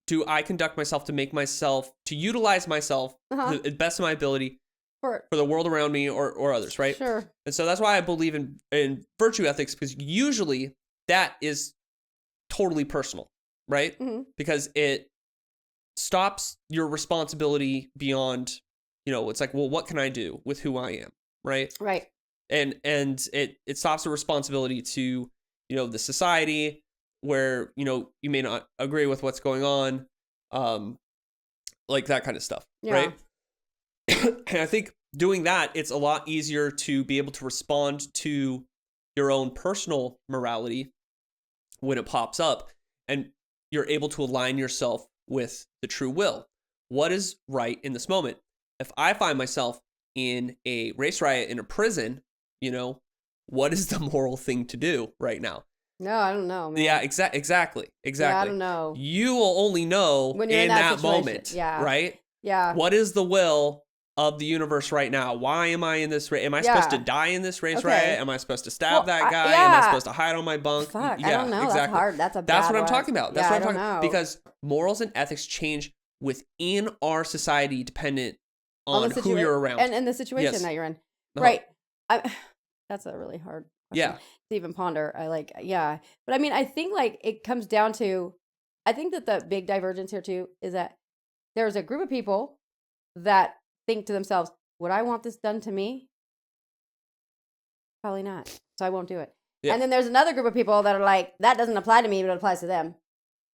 do I conduct myself to utilize myself to the best of my ability for the world around me or others, right? Sure. And so that's why I believe in virtue ethics, because usually that is totally personal, right? Mm-hmm. Because it stops your responsibility beyond, it's like, well, what can I do with who I am, right? Right. And it stops the responsibility to, the society where, you may not agree with what's going on, like that kind of stuff, right? And I think doing that, it's a lot easier to be able to respond to your own personal morality when it pops up, and you're able to align yourself with the true will. What is right in this moment? If I find myself in a race riot in a prison, what is the moral thing to do right now? No, I don't know, man. Yeah, exactly. Yeah, I don't know. You will only know when you're in that moment, yeah. right? Yeah. What is the will of the universe right now? Why am I in this race? Am I supposed to die in this race riot? Am I supposed to stab that guy? Am I supposed to hide on my bunk? Fuck, yeah, I don't know. Exactly. That's hard. That's what I'm talking about. That's what I'm talking about. Because morals and ethics change within our society dependent on who you're around. And the situation that you're in. Uh-huh. Right. That's a really hard question to even ponder. But I mean, I think like it comes down to, I think that the big divergence here too is that there's a group of people that think to themselves, would I want this done to me? Probably not. So I won't do it. Yeah. And then there's another group of people that are like, that doesn't apply to me, but it applies to them.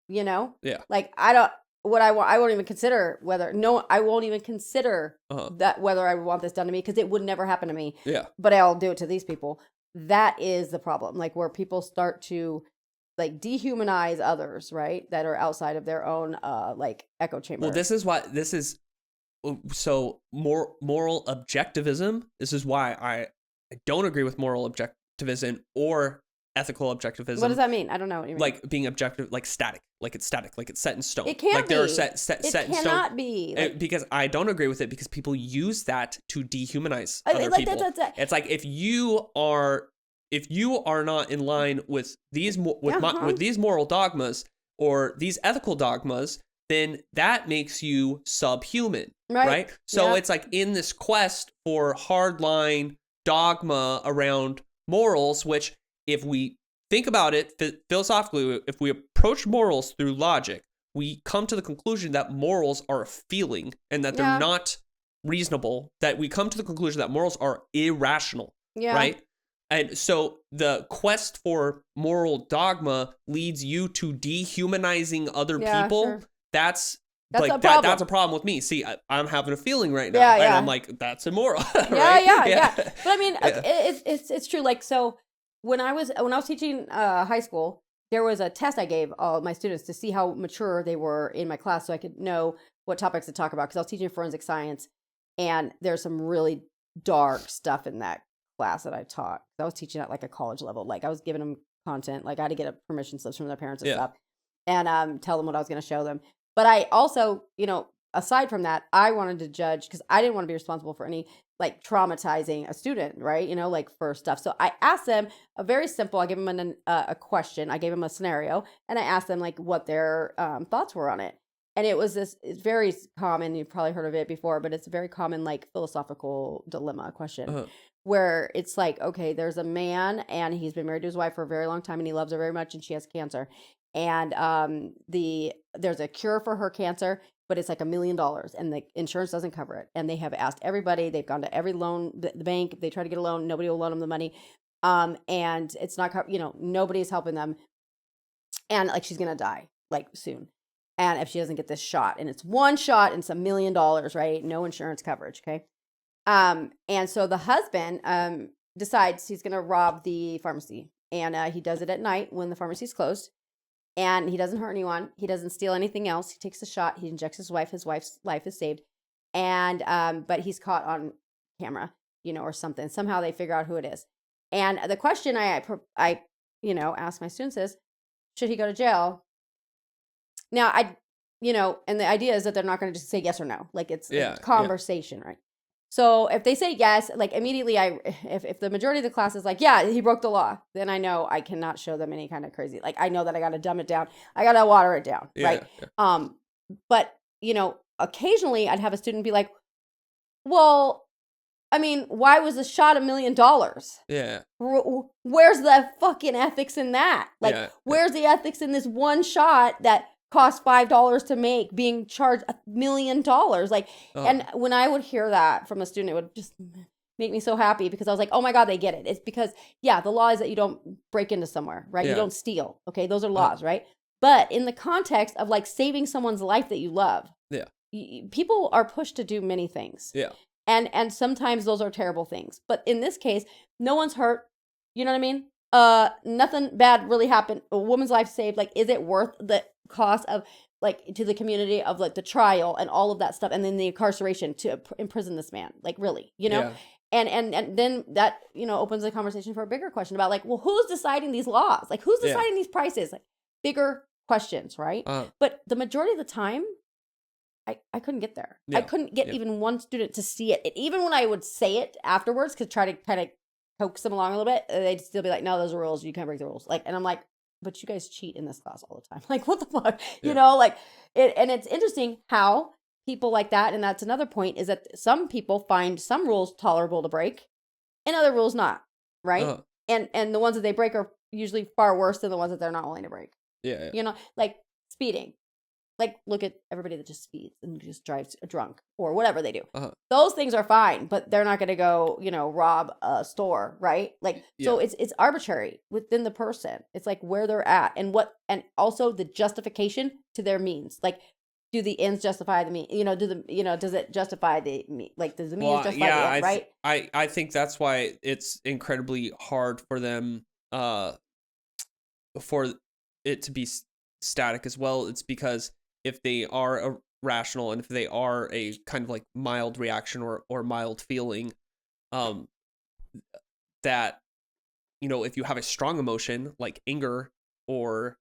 Yeah. Like I won't even consider that whether I would want this done to me, because it would never happen to me. Yeah. But I'll do it to these people. That is the problem. Like where people start to like dehumanize others, right? That are outside of their own like echo chamber. Well, so moral objectivism. This is why I don't agree with moral objectivism or ethical objectivism. What does that mean? I don't know what you mean. Like being objective, like static, like it's set in stone. It can't like be. They're set in stone. It cannot be. Because I don't agree with it, because people use that to dehumanize other people. It's like if you are not in line with these with these moral dogmas or these ethical dogmas, then that makes you subhuman, right? So it's like in this quest for hardline dogma around morals, which if we think about it philosophically, if we approach morals through logic, we come to the conclusion that morals are a feeling and that they're not reasonable, that we come to the conclusion that morals are irrational, right? And so the quest for moral dogma leads you to dehumanizing other people. Sure. That's like a problem. That's a problem with me. See, I'm having a feeling right now, and I'm like, that's immoral. Right? Yeah. But I mean, it's true. Like, so when I was teaching high school, there was a test I gave all my students to see how mature they were in my class, so I could know what topics to talk about. Because I was teaching forensic science, and there's some really dark stuff in that class that I taught. I was teaching at like a college level. Like I was giving them content. Like I had to get permission slips from their parents and stuff, and tell them what I was going to show them. But I also, aside from that, I wanted to judge, because I didn't want to be responsible for any like traumatizing a student, right? Like for stuff. So I asked them a very simple, I gave them a question. I gave them a scenario, and I asked them like what their thoughts were on it. And it was it's very common, you've probably heard of it before, but it's a very common like philosophical dilemma question, where it's like, okay, there's a man and he's been married to his wife for a very long time and he loves her very much and she has cancer. And there's a cure for her cancer, but it's like $1 million and the insurance doesn't cover it. And they have asked everybody, they've gone to every loan, the bank, they try to get a loan, nobody will loan them the money. And it's not, nobody's helping them. And like, she's going to die like soon. And if she doesn't get this shot, and it's one shot and it's $1 million, right? No insurance coverage. Okay. And so the husband, decides he's going to rob the pharmacy and he does it at night when the pharmacy's closed, and he doesn't hurt anyone. He doesn't steal anything else. He takes a shot. He injects his wife. His wife's life is saved, and but he's caught on camera, or something. Somehow they figure out who it is. And the question I ask my students is, should he go to jail? Now, and the idea is that they're not going to just say yes or no. Like, it's a conversation, right? So if they say yes, like, immediately if the majority of the class is like, yeah, he broke the law, then I know I cannot show them any kind of crazy, like, I know that I got to dumb it down. I got to water it down, right? Yeah. But, occasionally I'd have a student be like, well, I mean, why was the shot $1 million? Yeah. Where's the fucking ethics in that? Like, where's the ethics in this one shot that cost $5 to make being charged $1 million? Like, and when I would hear that from a student, it would just make me so happy, because I was like, oh my God, they get it. It's because, the law is that you don't break into somewhere, right? You don't steal. Okay. Those are laws, right? But in the context of, like, saving someone's life that you love, people are pushed to do many things. Yeah. And sometimes those are terrible things. But in this case, no one's hurt. You know what I mean? Nothing bad really happened. A woman's life saved. Like, is it worth the cost of, like, to the community of, like, the trial and all of that stuff, and then the incarceration to imprison this man? Like, really, And then that, opens the conversation for a bigger question about, like, well, who's deciding these laws? Like, who's deciding these prices? Like, bigger questions, right? But the majority of the time, I couldn't get there. I couldn't get even one student to see it. Even when I would say it afterwards, because try to kind of coax them along a little bit, they'd still be like, no, those are rules. You can't break the rules. Like, and I'm like, but you guys cheat in this class all the time. Like, what the fuck? And it's interesting how people like that, and that's another point, is that some people find some rules tolerable to break and other rules not, right? And the ones that they break are usually far worse than the ones that they're not willing to break. Like speeding. Like, look at everybody that just speeds and just drives drunk or whatever they do. Those things are fine, but they're not going to go, rob a store, right? Like, so it's arbitrary within the person. It's like where they're at and also the justification to their means. Like, do the ends justify the means? Does it justify the means? Like, does the means justify the end, right? I think that's why it's incredibly hard for them, for it to be static as well. It's because if they are rational and if they are a kind of like mild reaction or mild feeling, that, if you have a strong emotion like anger or,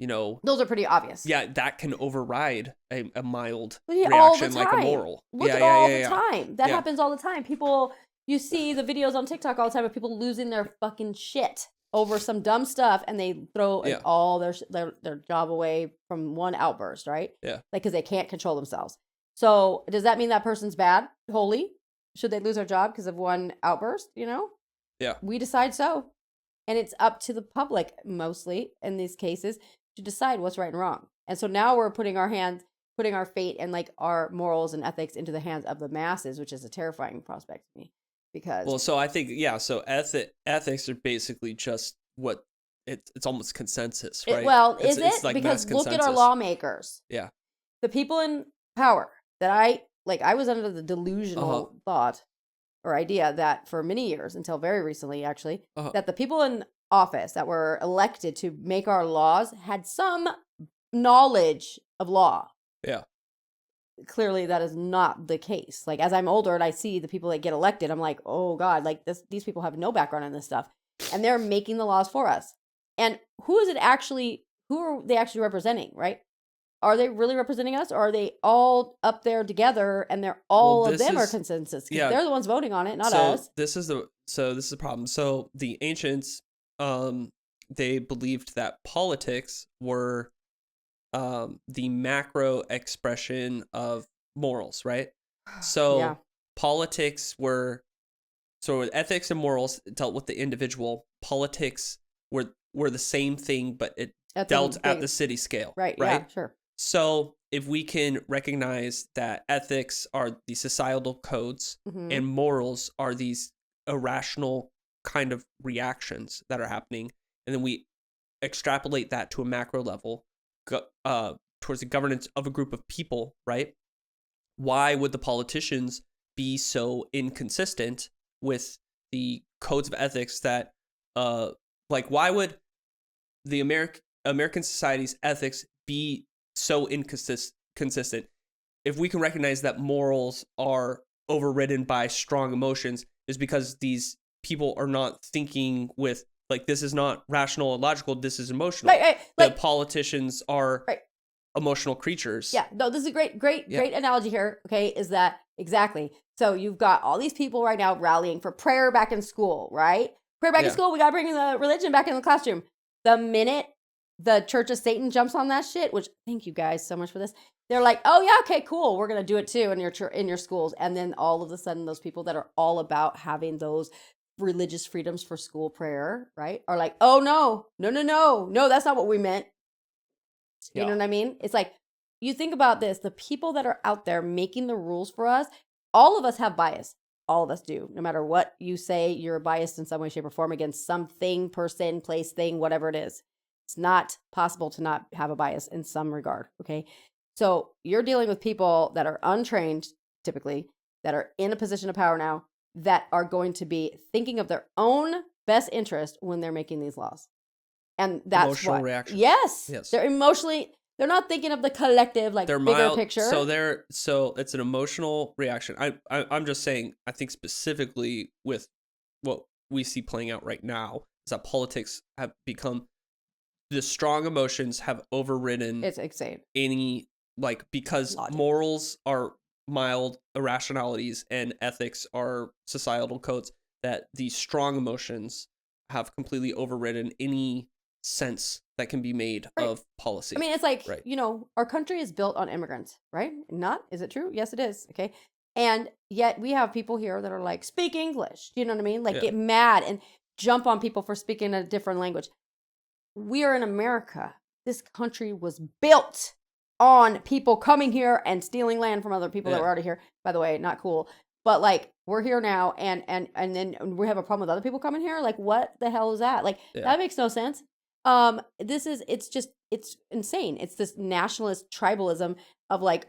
those are pretty obvious. Yeah, that can override a mild all the reaction, time. like a moral. Look at all the time. That happens all the time. People, you see the videos on TikTok all the time of people losing their fucking shit over some dumb stuff, and they throw all their job away from one outburst, right? Yeah. Like, because they can't control themselves. So does that mean that person's bad? Wholly? Should they lose their job because of one outburst? Yeah. We decide so. And it's up to the public, mostly in these cases, to decide what's right and wrong. And so now we're putting our fate and, like, our morals and ethics into the hands of the masses, which is a terrifying prospect to me. Because so I think so ethics are basically just what it's almost consensus, right? It's like because look at our lawmakers. Yeah. The people in power that I was under the delusional thought or idea that for many years, until very recently actually, that the people in office that were elected to make our laws had some knowledge of law. Yeah. Clearly that is not the case. Like, as I'm older and I see the people that get elected, I'm like, oh God, like these people have no background in this stuff, and they're making the laws for us. And who are they actually representing, right? Are they really representing us, or are they all up there together and they're all of them are consensus? Yeah, they're the ones voting on it, not us. This is the problem. So the ancients, they believed that politics were the macro expression of morals, right? So politics were, so ethics and morals dealt with the individual. Politics were the same thing, but it dealt at the city scale. Right. Yeah, sure. So if we can recognize that ethics are the societal codes and morals are these irrational kind of reactions that are happening, and then we extrapolate that to a macro level, towards the governance of a group of people, right? Why would the politicians be so inconsistent with the codes of ethics that Like, why would the American society's ethics be so inconsistent if we can recognize that morals are overridden by strong emotions? Is because these people are not thinking with, like, this is not rational and logical, this is emotional. Right. The Like, politicians are right. emotional creatures. Yeah, no, this is a great Yeah. analogy here. Okay, is that exactly? So you've got all these people right now rallying for prayer back in school, right? Prayer back in Yeah. school. We got to bring the religion back in the classroom. The minute the Church of Satan jumps on that shit, which thank you guys so much for this, they're like, oh yeah, okay, cool, we're gonna do it too in your schools. And then all of a sudden, those people that are all about having those religious freedoms for school prayer, right, are like, oh no, that's not what we meant. You know what I mean? It's like, you think about this, the people that are out there making the rules for us, all of us have bias. All of us do. No matter what you say, you're biased in some way, shape, or form against something, person, place, thing, whatever it is. It's not possible to not have a bias in some regard. Okay. So you're dealing with people that are untrained, typically, that are in a position of power now, that are going to be thinking of their own best interest when they're making these laws. And that's emotional reaction. Yes. They're not thinking of the collective, like, They're bigger mild, picture. so it's an emotional reaction. I'm just saying, I think specifically with what we see playing out right now is that politics have become, the strong emotions have overridden It's insane. any, like, because Logic. morals are mild irrationalities and ethics are societal codes, that these strong emotions have completely overridden any sense that can be made of policy. I mean, it's like, our country is built on immigrants, right? Not? Is it true? Yes, it is. Okay. And yet we have people here that are like, speak English. You know what I mean? Like, get mad and jump on people for speaking a different language. We are in America. This country was built on people coming here and stealing land from other people that were already here. By the way, not cool. But like, we're here now, and then we have a problem with other people coming here. Like, what the hell is that? Like, that makes no sense. It's insane. It's this nationalist tribalism of like,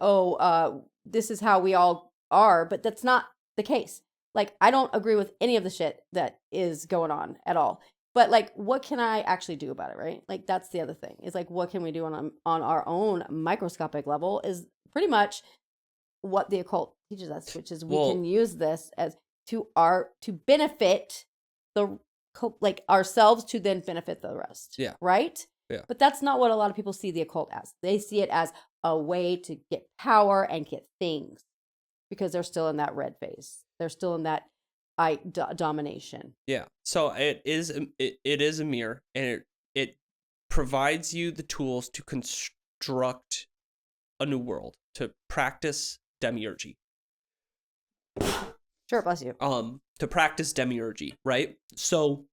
this is how we all are, but that's not the case. Like, I don't agree with any of the shit that is going on at all. But like, what can I actually do about it, right? Like, that's the other thing. Is like, what can we do on our own microscopic level is pretty much what the occult teaches us, which is we can use this as to benefit like ourselves, to then benefit the rest. Yeah. Right? Yeah. But that's not what a lot of people see the occult as. They see it as a way to get power and get things, because they're still in that red phase. They're still in that domination. Yeah. So it is a mirror, and it provides you the tools to construct a new world, to practice demiurgy. Sure, bless you. To practice demiurgy, right? So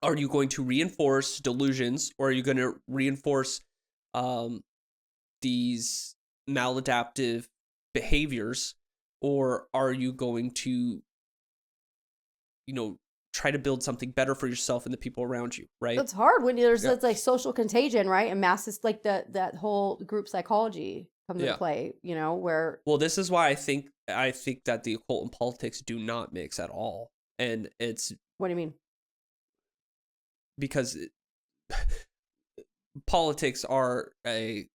are you going to reinforce delusions, or are you going to reinforce these maladaptive behaviors, or are you going to, try to build something better for yourself and the people around you, right? It's hard when there's it's like social contagion, right? And masses, like that whole group psychology comes into play, where. Well, this is why I think that the occult and politics do not mix at all. And it's. What do you mean? Because politics are a,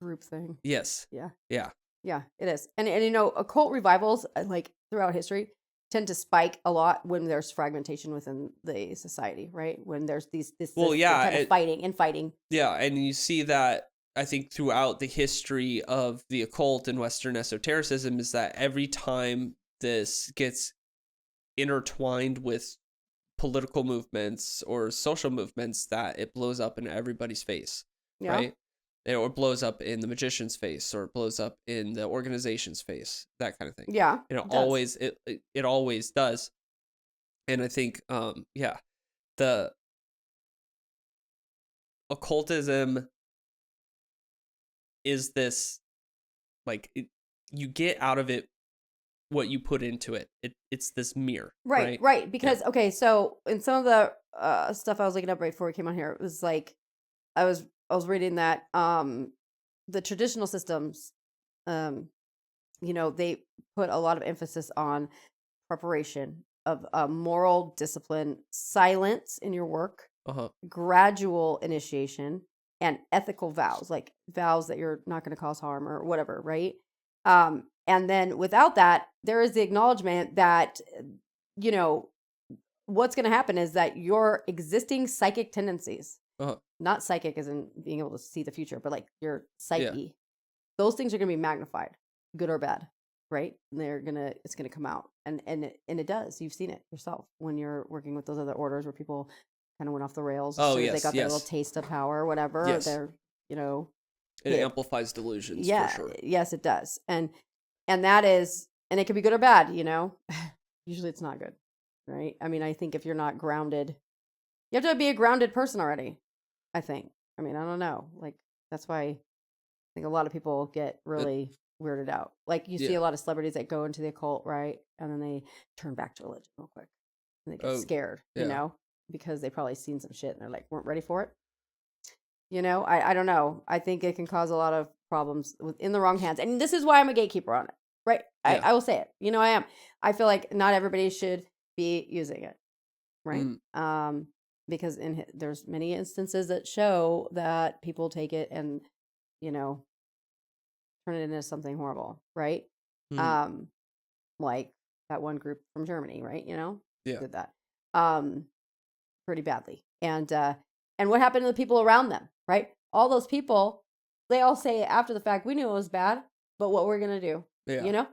group thing. Yes. Yeah. Yeah. Yeah, it is. And occult revivals, like throughout history, tend to spike a lot when there's fragmentation within the society, right? When there's this kind of fighting. Yeah, and you see that, I think, throughout the history of the occult and Western esotericism, is that every time this gets intertwined with political movements or social movements, that it blows up in everybody's face, right? Or it blows up in the magician's face, or it blows up in the organization's face, that kind of thing. Yeah. It always does. And I think, the occultism is this, like, you get out of it what you put into it. It's this mirror. Right. Because, okay, so in some of the stuff I was looking up right before we came on here, it was like, I was reading that the traditional systems, they put a lot of emphasis on preparation moral discipline, silence in your work, gradual initiation, and ethical vows, like vows that you're not going to cause harm or whatever, right? And then without that, there is the acknowledgement that, you know, what's going to happen is that your existing psychic tendencies, not psychic as in being able to see the future, but like your psyche, those things are going to be magnified, good or bad, right? And it's going to come out. And it does. You've seen it yourself when you're working with those other orders where people kind of went off the rails. As soon as they got their little taste of power or whatever. Yes. They're, you know. It amplifies delusions for sure. Yes, it does. And that is, and it can be good or bad, you know. Usually it's not good, right? I mean, I think if you're not grounded, you have to be a grounded person already, I think. I mean, I don't know. Like, that's why I think a lot of people get really weirded out. Like, you see a lot of celebrities that go into the occult, right? And then they turn back to religion real quick. And they get scared, you know, because they probably seen some shit and they're like, weren't ready for it. You know, I don't know. I think it can cause a lot of problems in the wrong hands. And this is why I'm a gatekeeper on it, right? Yeah. I will say it. You know, I am. I feel like not everybody should be using it, right? Because there's many instances that show that people take it and, you know, turn it into something horrible, right? Like that one group from Germany, right? You know, did that pretty badly. And what happened to the people around them, right? All those people, they all say after the fact, we knew it was bad, but what we're going to do, you know?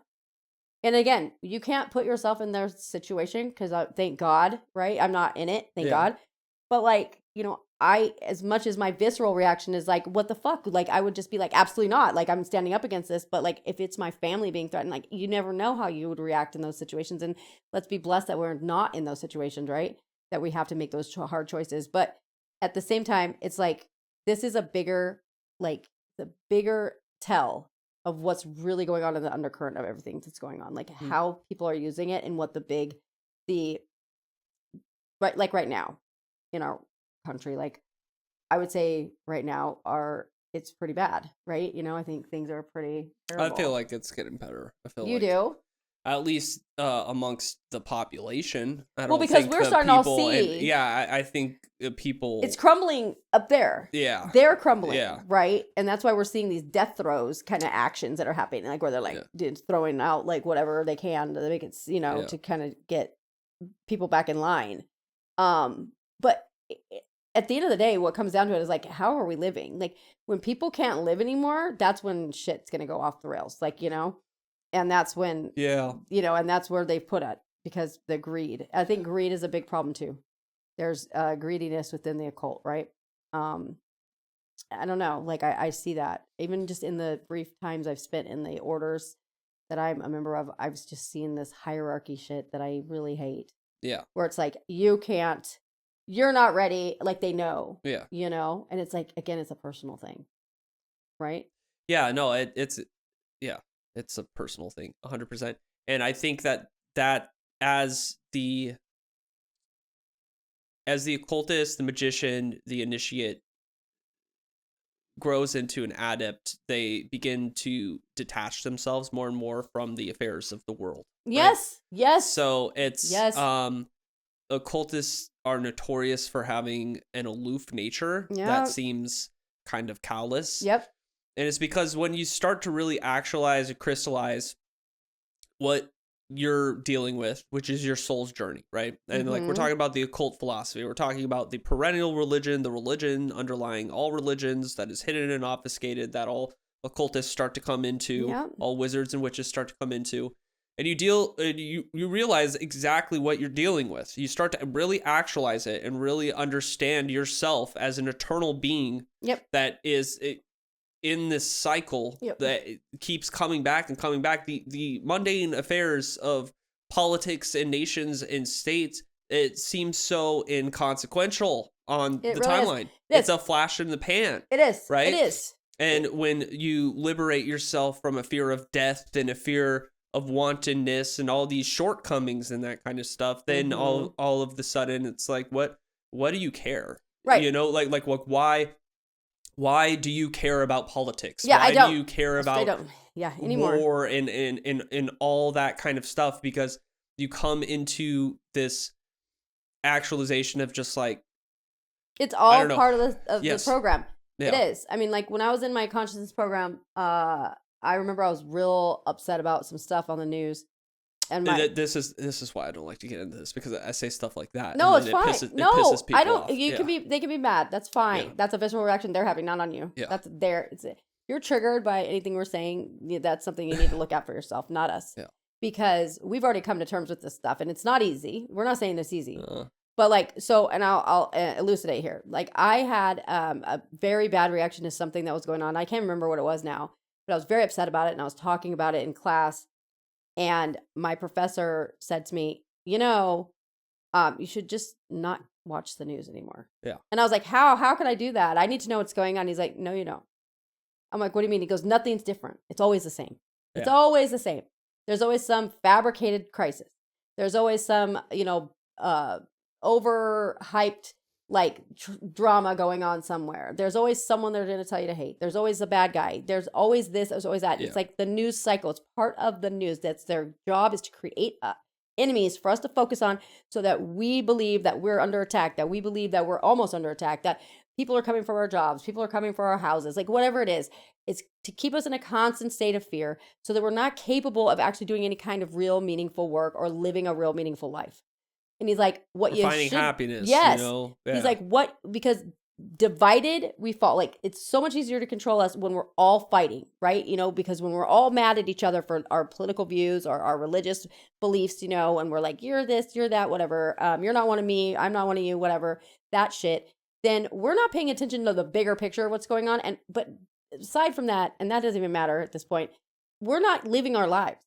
And again, you can't put yourself in their situation because thank God, right? I'm not in it, thank God. But like, you know, as much as my visceral reaction is like, what the fuck? Like, I would just be like, absolutely not. Like, I'm standing up against this. But like, if it's my family being threatened, like, you never know how you would react in those situations. And let's be blessed that we're not in those situations, right? That we have to make those hard choices. But at the same time, it's like, this is a bigger, like, the bigger tell of what's really going on in the undercurrent of everything that's going on. Like, how people are using it and what right now in our country, like, I would say right now it's pretty bad, right? You know, I think things are pretty terrible. I feel like it's getting better. I feel you do? At least amongst the population. Because we're starting to all see. I think people. It's crumbling up there. Yeah. They're crumbling, right? And that's why we're seeing these death throes kind of actions that are happening, like where they're like throwing out like whatever they can to make it, you know, to kind of get people back in line. But at the end of the day, what comes down to it is like, how are we living? Like, when people can't live anymore, that's when shit's going to go off the rails. Like, you know, and that's when, you know, and that's where they put it because the greed. I think greed is a big problem too. There's greediness within the occult, right? I don't know. Like, I see that even just in the brief times I've spent in the orders that I'm a member of, I've just seen this hierarchy shit that I really hate. Yeah. Where it's like, you're not ready. Like, they know, you know, and it's like, again, it's a personal thing. Right. Yeah, no, it's a personal thing 100%. And I think that as the occultist, the magician, the initiate grows into an adept, they begin to detach themselves more and more from the affairs of the world. Yes. Right? Yes. So it's, occultists are notorious for having an aloof nature that seems kind of callous. Yep. And it's because when you start to really actualize and crystallize what you're dealing with, which is your soul's journey, right? And like, we're talking about the occult philosophy. We're talking about the perennial religion, the religion underlying all religions that is hidden and obfuscated, that all occultists start to come into, all wizards and witches start to come into. And you realize exactly what you're dealing with. You start to really actualize it and really understand yourself as an eternal being that is in this cycle that keeps coming back and coming back. The mundane affairs of politics and nations and states, it seems so inconsequential on the timeline. It's a flash in the pan. It is. Right? It is. And when you liberate yourself from a fear of death and a fear of wantonness and all these shortcomings and that kind of stuff, then all of the sudden it's like, what do you care? Right. You know, like why do you care about politics? Yeah, why I don't. Do you care about anymore. war and all that kind of stuff? Because you come into this actualization of just like, It's I all don't know. part of the Yes. program. Yeah. It is. I mean, like when I was in my consciousness program, I remember I was real upset about some stuff on the news. And this is why I don't like to get into this, because I say stuff like that. no, and it's then fine. it No, pisses people I don't. off. You Yeah. can be. They can be mad. That's fine. Yeah. That's a visceral reaction they're having, not on you. Yeah. That's their. If you're triggered by anything we're saying, that's something you need to look at for yourself, not us. Yeah. Because we've already come to terms with this stuff, and it's not easy. We're not saying it's easy. But like, so, and I'll elucidate here. Like, I had a very bad reaction to something that was going on. I can't remember what it was now, but I was very upset about it, and I was talking about it in class. And my professor said to me, you should just not watch the news anymore. Yeah. And I was like, how can I do that? I need to know what's going on. He's like, no, you don't. I'm like, what do you mean? He goes, nothing's different. It's always the same. It's always the same. There's always some fabricated crisis. There's always some, overhyped like drama going on somewhere. There's always someone they're going to tell you to hate. There's always a bad guy. There's always this. There's always that. Yeah. It's like the news cycle. It's part of the news. That's their job, is to create enemies for us to focus on, so that we believe that we're under attack, that we believe that we're almost under attack, that people are coming for our jobs, people are coming for our houses, like whatever it is. It's to keep us in a constant state of fear, so that we're not capable of actually doing any kind of real meaningful work or living a real meaningful life. And he's like, what you finding should, happiness. yes. Yeah. He's like, what? Because divided, we fall. Like, it's so much easier to control us when we're all fighting, right? Because when we're all mad at each other for our political views or our religious beliefs, and we're like, you're this, you're that, whatever. You're not one of me, I'm not one of you, whatever, that shit. Then we're not paying attention to the bigger picture of what's going on. But aside from that, and that doesn't even matter at this point, we're not living our lives.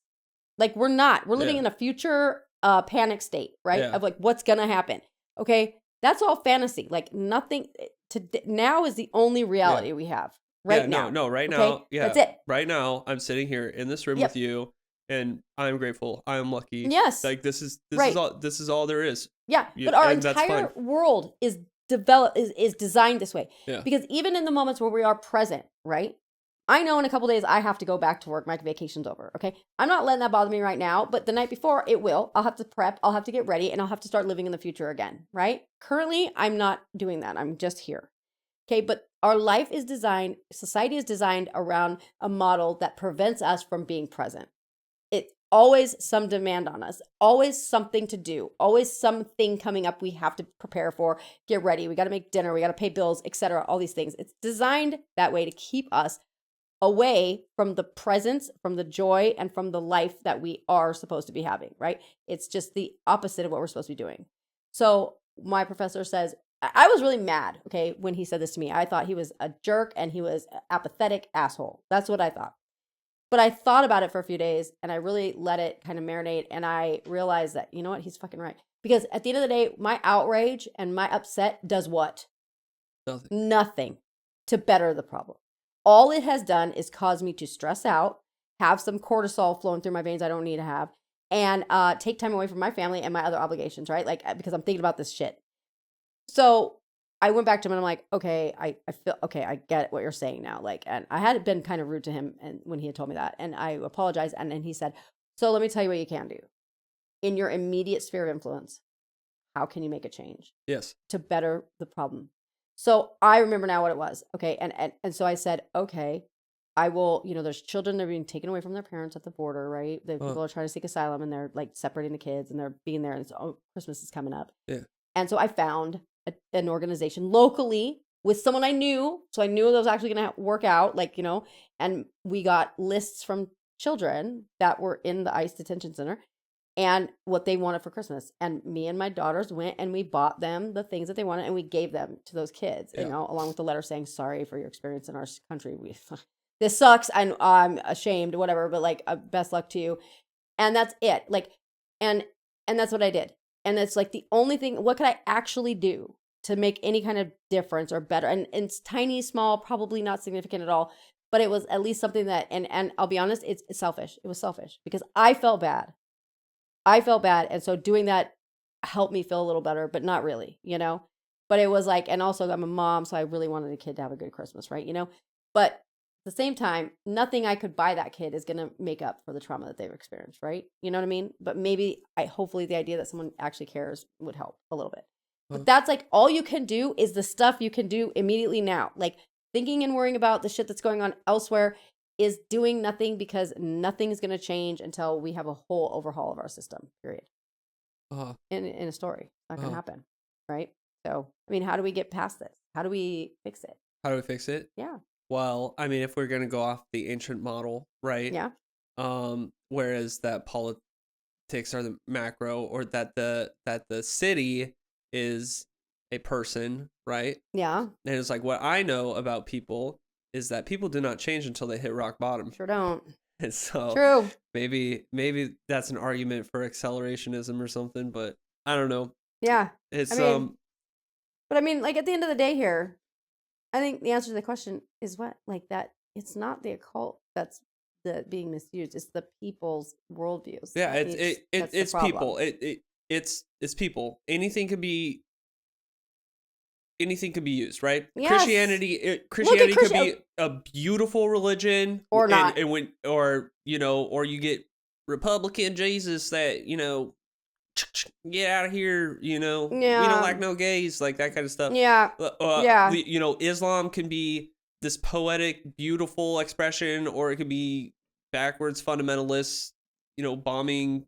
Like, we're living in a future panic state, right? Of like, what's gonna happen? Okay, that's all fantasy. Like, nothing now is the only reality we have right now. Right okay? now, that's it. Right now, I'm sitting here in this room with you, and I'm grateful. I'm lucky. Yes, like this is right. This is all there is. Yeah, but our entire world is designed this way. Yeah. Because even in the moments where we are present, right? I know in a couple days I have to go back to work. My vacation's over. Okay. I'm not letting that bother me right now, but the night before it will. I'll have to prep. I'll have to get ready, and I'll have to start living in the future again. Right. Currently, I'm not doing that. I'm just here. Okay. But our life is designed, society is designed around a model that prevents us from being present. It's always some demand on us, always something to do, always something coming up we have to prepare for, get ready. We got to make dinner. We got to pay bills, etc. All these things. It's designed that way to keep us away from the presence, from the joy, and from the life that we are supposed to be having, right? It's just the opposite of what we're supposed to be doing. So my professor says, I was really mad, okay, when he said this to me. I thought he was a jerk and he was an apathetic asshole. That's what I thought. But I thought about it for a few days, and I really let it kind of marinate, and I realized that, you know what, he's fucking right. Because at the end of the day, my outrage and my upset does what? Nothing to better the problem. All it has done is cause me to stress out, have some cortisol flowing through my veins I don't need to have, and take time away from my family and my other obligations, right? Like, because I'm thinking about this shit. So I went back to him and I'm like, okay, I feel, okay, I get what you're saying now. Like, and I had been kind of rude to him and when he had told me that, and I apologized. And then he said, so let me tell you what you can do. In your immediate sphere of influence, how can you make a change? Yes. To better the problem. So I remember now what it was. Okay. And so I said, okay, I will, there's children that are being taken away from their parents at the border, right? The people are trying to seek asylum, and they're like separating the kids, and they're being there, and it's, Christmas is coming up. Yeah. And so I found an organization locally with someone I knew. So I knew that was actually going to work out, and we got lists from children that were in the ICE detention center and what they wanted for Christmas. And me and my daughters went and we bought them the things that they wanted, and we gave them to those kids, along with the letter saying, sorry for your experience in our country. This sucks, and I'm ashamed, whatever, but best luck to you. And that's it. And that's what I did. And it's like the only thing, what could I actually do to make any kind of difference or better? And it's tiny, small, probably not significant at all, but it was at least something that, and I'll be honest, it's selfish. It was selfish because I felt bad. And so doing that helped me feel a little better, but not really, but it was like, and also I'm a mom, so I really wanted a kid to have a good Christmas, right? But the same time, nothing I could buy that kid is going to make up for the trauma that they've experienced, right? You know what I mean? But maybe hopefully the idea that someone actually cares would help a little bit. But that's like all you can do is the stuff you can do immediately now. Like thinking and worrying about the shit that's going on elsewhere is doing nothing, because nothing is going to change until we have a whole overhaul of our system, period. In a story. It's not going to happen, right? So, I mean, how do we get past this? How do we fix it? How do we fix it? Yeah. Well, I mean, if we're going to go off the ancient model, right? Yeah. Whereas that politics are the macro, or that the city is a person, right? Yeah. And it's like, what I know about people is that people do not change until they hit rock bottom. Sure don't. And so True. Maybe that's an argument for accelerationism or something, but I don't know. Yeah. It's but I mean, like at the end of the day here, I think the answer to the question is what? Like that it's not the occult that's being misused. It's the people's worldviews. Yeah, it's people. It's people. Anything could be used, right? Yes. Christianity could be a beautiful religion, or not, or you get Republican Jesus that get out of here, we don't like no gays, like that kind of stuff. Yeah. Islam can be this poetic, beautiful expression, or it could be backwards fundamentalists, bombing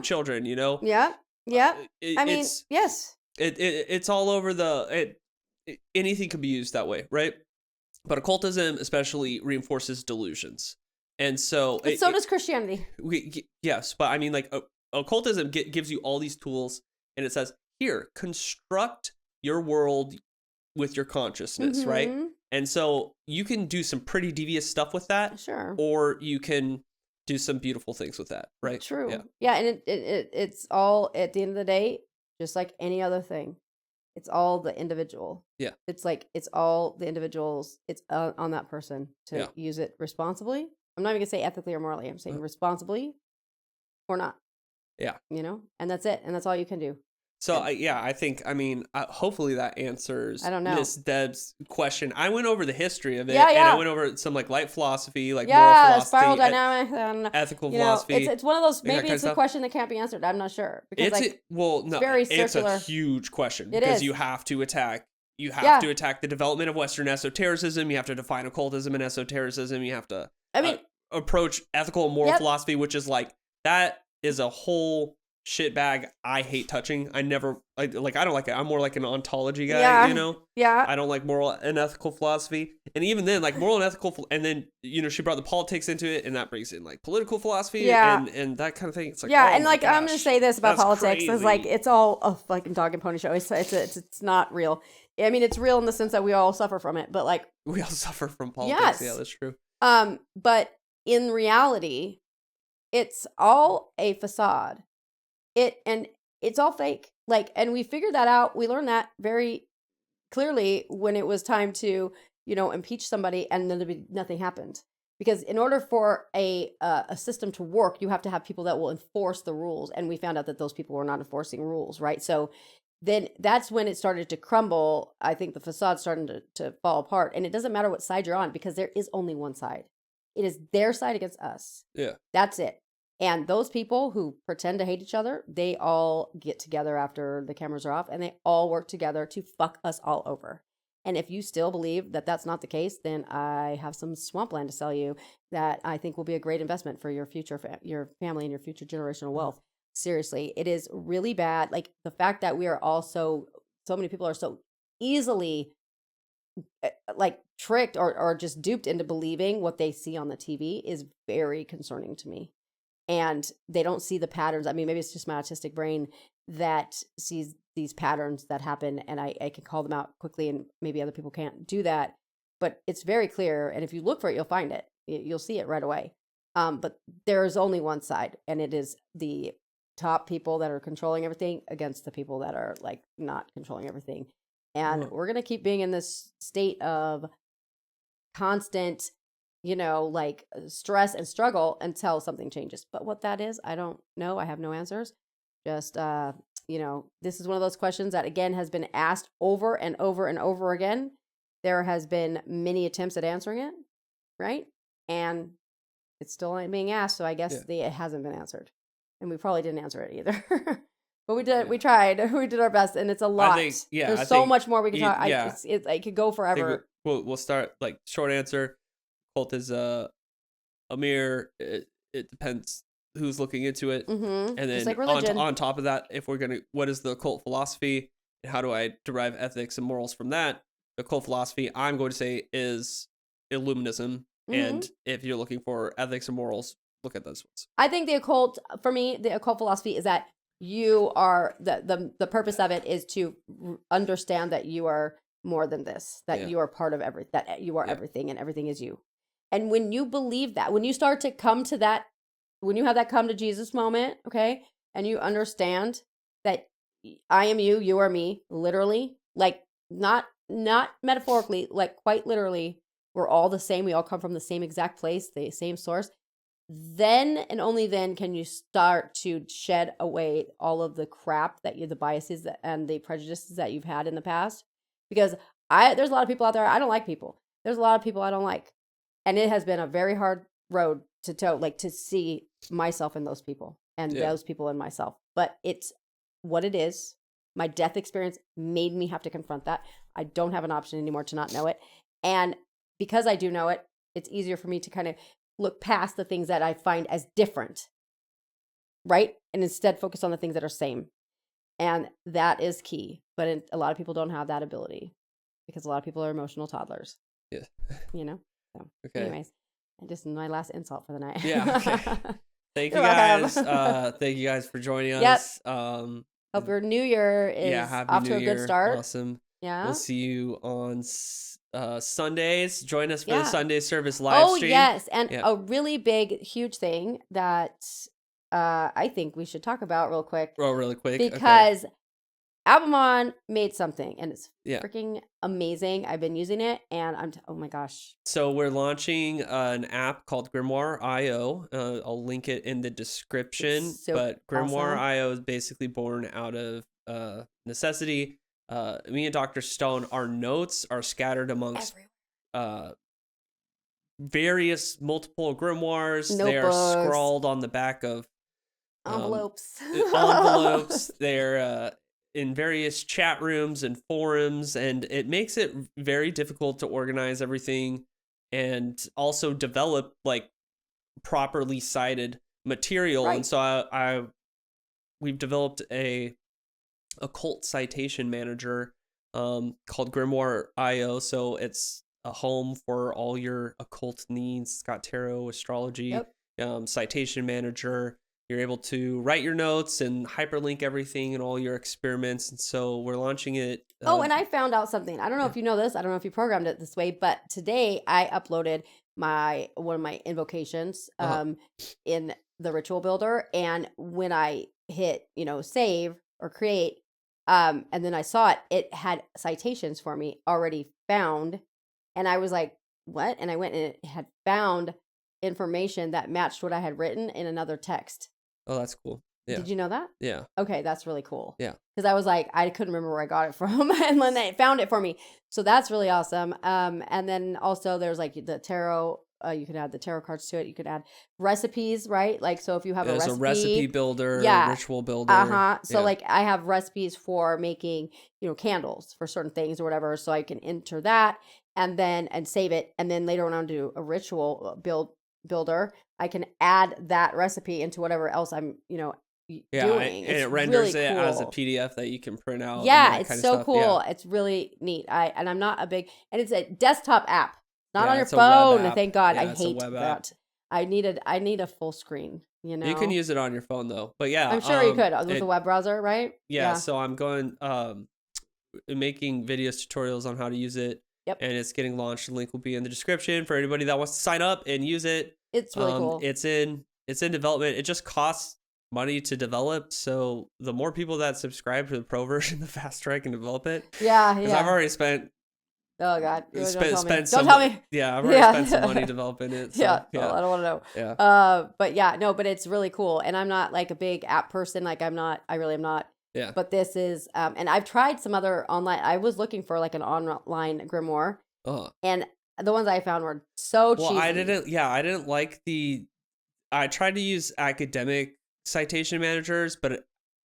children. Yeah. Yes. It's all over anything could be used that way, right? But occultism especially reinforces delusions, and so does Christianity. Yes, but I mean, like occultism gives you all these tools, and it says, here, construct your world with your consciousness, right? And so you can do some pretty devious stuff with that, sure, or you can do some beautiful things with that, right? True. Yeah, and it's all, at the end of the day, just like any other thing, it's all the individual. Yeah, it's like it's all the individuals. It's on that person to use it responsibly. I'm not even gonna say ethically or morally. I'm saying responsibly or not. Yeah, and that's it, and that's all you can do. So I think, hopefully that answers Miss Deb's question. I went over the history of it, and I went over some like light philosophy, like moral philosophy, spiral dynamics, and ethical philosophy. It's one of those. Maybe it's a question that can't be answered. I'm not sure, because it's very circular. It's a huge question, because you have to attack. You have to attack the development of Western esotericism. You have to define occultism and esotericism. You have to approach ethical and moral philosophy, which is like, that is a whole shit bag I hate touching. I don't like it. I'm more like an ontology guy, Yeah. I don't like moral and ethical philosophy. And even then, like moral and ethical, and then, she brought the politics into it, and that brings in like political philosophy and that kind of thing. It's like, and like, I'm going to say this about politics. It's like, it's all a fucking dog and pony show. It's not real. I mean, it's real in the sense that we all suffer from it, but like, we all suffer from politics. Yeah, that's true. But in reality, it's all a facade. It's all fake. Like, and we figured that out. We learned that very clearly when it was time to, impeach somebody, and then nothing happened. Because in order for a system to work, you have to have people that will enforce the rules. And we found out that those people were not enforcing rules, right? So then that's when it started to crumble. I think the facade started to fall apart. And it doesn't matter what side you're on, because there is only one side. It is their side against us. Yeah. That's it. And those people who pretend to hate each other, they all get together after the cameras are off, and they all work together to fuck us all over. And if you still believe that that's not the case, then I have some swampland to sell you that I think will be a great investment for your future, your family, and your future generational wealth. Seriously, it is really bad. Like, the fact that we are all so many people are so easily like tricked or just duped into believing what they see on the TV is very concerning to me. And they don't see the patterns. I mean, maybe it's just my autistic brain that sees these patterns that happen, and I can call them out quickly, and maybe other people can't do that. But it's very clear, and if you look for it, you'll find it. You'll see it right away. But there is only one side, and it is the top people that are controlling everything against the people that are like not controlling everything. And we're going to keep being in this state of constant, like stress and struggle until something changes. But what that is, I don't know. I have no answers. Just, this is one of those questions that, again, has been asked over and over and over again. There has been many attempts at answering it. right? And it's still not being asked, so I guess it hasn't been answered. And we probably didn't answer it either. But we did. We tried. We did our best, and it's a lot. There's so much more we can talk. I could go forever. We'll start like short answer. Cult is a mirror. It depends who's looking into it, and then like on top of that, if we're gonna, what is the occult philosophy? And how do I derive ethics and morals from that? The occult philosophy, I'm going to say, is Illuminism, and if you're looking for ethics and morals, look at those ones. I think the occult, for me, the occult philosophy is that you are the purpose of it is to understand that you are more than this, that you are part of everything, that you are everything, and everything is you. And when you believe that, when you start to come to that, when you have that come to Jesus moment, okay, and you understand that I am you, you are me, literally, like not metaphorically, like quite literally, we're all the same. We all come from the same exact place, the same source. Then and only then can you start to shed away all of the crap that the biases and the prejudices that you've had in the past. Because there's a lot of people out there, I don't like people. There's a lot of people I don't like. And it has been a very hard road to toe, like to see myself in those people and those people in myself. But it's what it is. My death experience made me have to confront that. I don't have an option anymore to not know it. And because I do know it, it's easier for me to kind of look past the things that I find as different, right? And instead focus on the things that are same. And that is key. But a lot of people don't have that ability because a lot of people are emotional toddlers. Yeah. You know? So, anyways, and just my last insult for the night. Yeah. Okay. Thank you guys. Thank you guys for joining us. Hope your new year is off to a good start. Awesome. Yeah. We'll see you on Sundays. Join us for the Sunday service live stream. Oh, yes. And a really big, huge thing that I think we should talk about real quick. Really quick. Because Albemarle made something, and it's freaking amazing. I've been using it, and oh my gosh. So we're launching an app called Grimoire.io. I'll link it in the description. But Grimoire.io is basically born out of necessity. Me and Dr. Stone, our notes are scattered amongst various multiple grimoires. Notebooks. They are scrawled on the back of envelopes. They're in various chat rooms and forums, and it makes it very difficult to organize everything and also develop like properly cited material. Right. And so we've developed a occult citation manager called Grimoire.io. So it's a home for all your occult needs. It's got tarot, astrology, citation manager. You're able to write your notes and hyperlink everything and all your experiments. And so we're launching it. And I found out something. I don't know if you know this. I don't know if you programmed it this way, but today I uploaded one of my invocations in the ritual builder. And when I hit, save or create, and then I saw it had citations for me already found. And I was like, what? And I went and it had found information that matched what I had written in another text. Oh, that's cool. Yeah. Did you know that? Yeah. Okay, that's really cool. Yeah. Because I was like, I couldn't remember where I got it from, and then they found it for me. So that's really awesome. And then also there's like the tarot. You could add the tarot cards to it. You could add recipes, right? Like, so if you have there's a recipe builder, ritual builder. So like I have recipes for making, candles for certain things or whatever. So I can enter that and save it. And then later on I'll do a ritual builder. I can add that recipe into whatever else I'm, doing. And it renders it as a PDF that you can print out. Yeah, it's so cool. Yeah. It's really neat. I'm not a big, and it's a desktop app, not on your phone. Thank God. I hate that. I need a full screen. You can use it on your phone though. But yeah, I'm sure you could with the web browser, right? Yeah. So I'm going making videos tutorials on how to use it. Yep. And it's getting launched. The link will be in the description for anybody that wants to sign up and use it. It's really cool. It's in development. It just costs money to develop. So the more people that subscribe to the pro version, the faster I can develop it. Yeah. Because I've already spent. Oh God! Don't tell me. Yeah, I've already spent some money developing it. So, yeah. Well, I don't want to know. Yeah. But it's really cool. And I'm not like a big app person. Like I really am not. Yeah. But this is, and I've tried some other online. I was looking for like an online grimoire, and The ones I found were so cheesy. Well, I didn't like I tried to use academic citation managers, but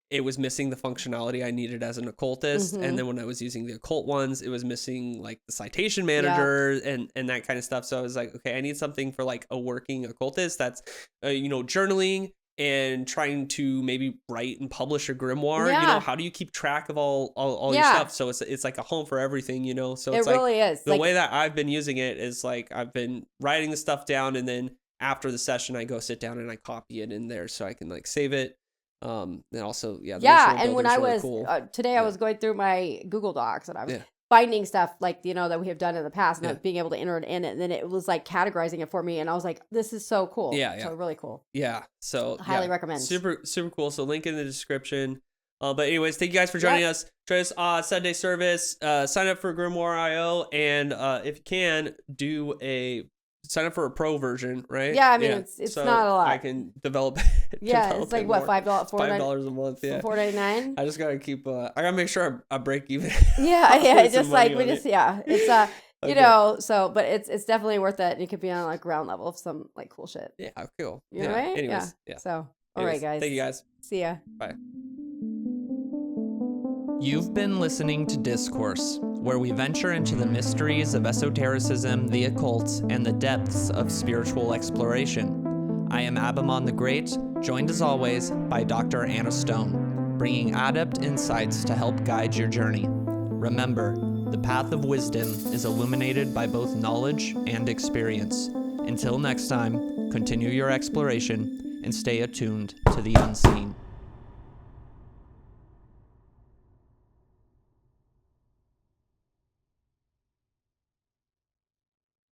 it was missing the functionality I needed as an occultist. And then when I was using the occult ones, it was missing like the citation manager and that kind of stuff. So I was like, okay, I need something for like a working occultist that's, journaling and trying to maybe write and publish a grimoire. Yeah. How do you keep track of all your stuff? So it's like a home for everything, So it's it really is. The way that I've been using it is like I've been writing the stuff down, and then after the session I go sit down and I copy it in there so I can like save it. And also, the and when I really was cool. today, I was going through my Google Docs and I was finding stuff like that we have done in the past, and I was being able to enter it in it, and then it was like categorizing it for me, and I was like, this is so cool. So really cool. So highly recommend. Super cool. So link in the description. But anyways, thank you guys for joining us. Join us Sunday service. Sign up for Grimoire.io, and if you can, sign up for a pro version, right? Yeah, I mean it's so not a lot. I can develop. It's like what, $5 $5 a month. Yeah, $4.99. I just gotta keep. I gotta make sure I break even. It's just like it's okay. So but it's definitely worth it. It could be on like ground level of some like cool shit. Yeah, cool. Right? Anyways, So all right, guys. Thank you guys. See ya. Bye. You've been listening to Discourse, where we venture into the mysteries of esotericism, the occult, and the depths of spiritual exploration. I am Abamon the Great, joined as always by Dr. Anna Stone, bringing adept insights to help guide your journey. Remember, the path of wisdom is illuminated by both knowledge and experience. Until next time, continue your exploration and stay attuned to the unseen.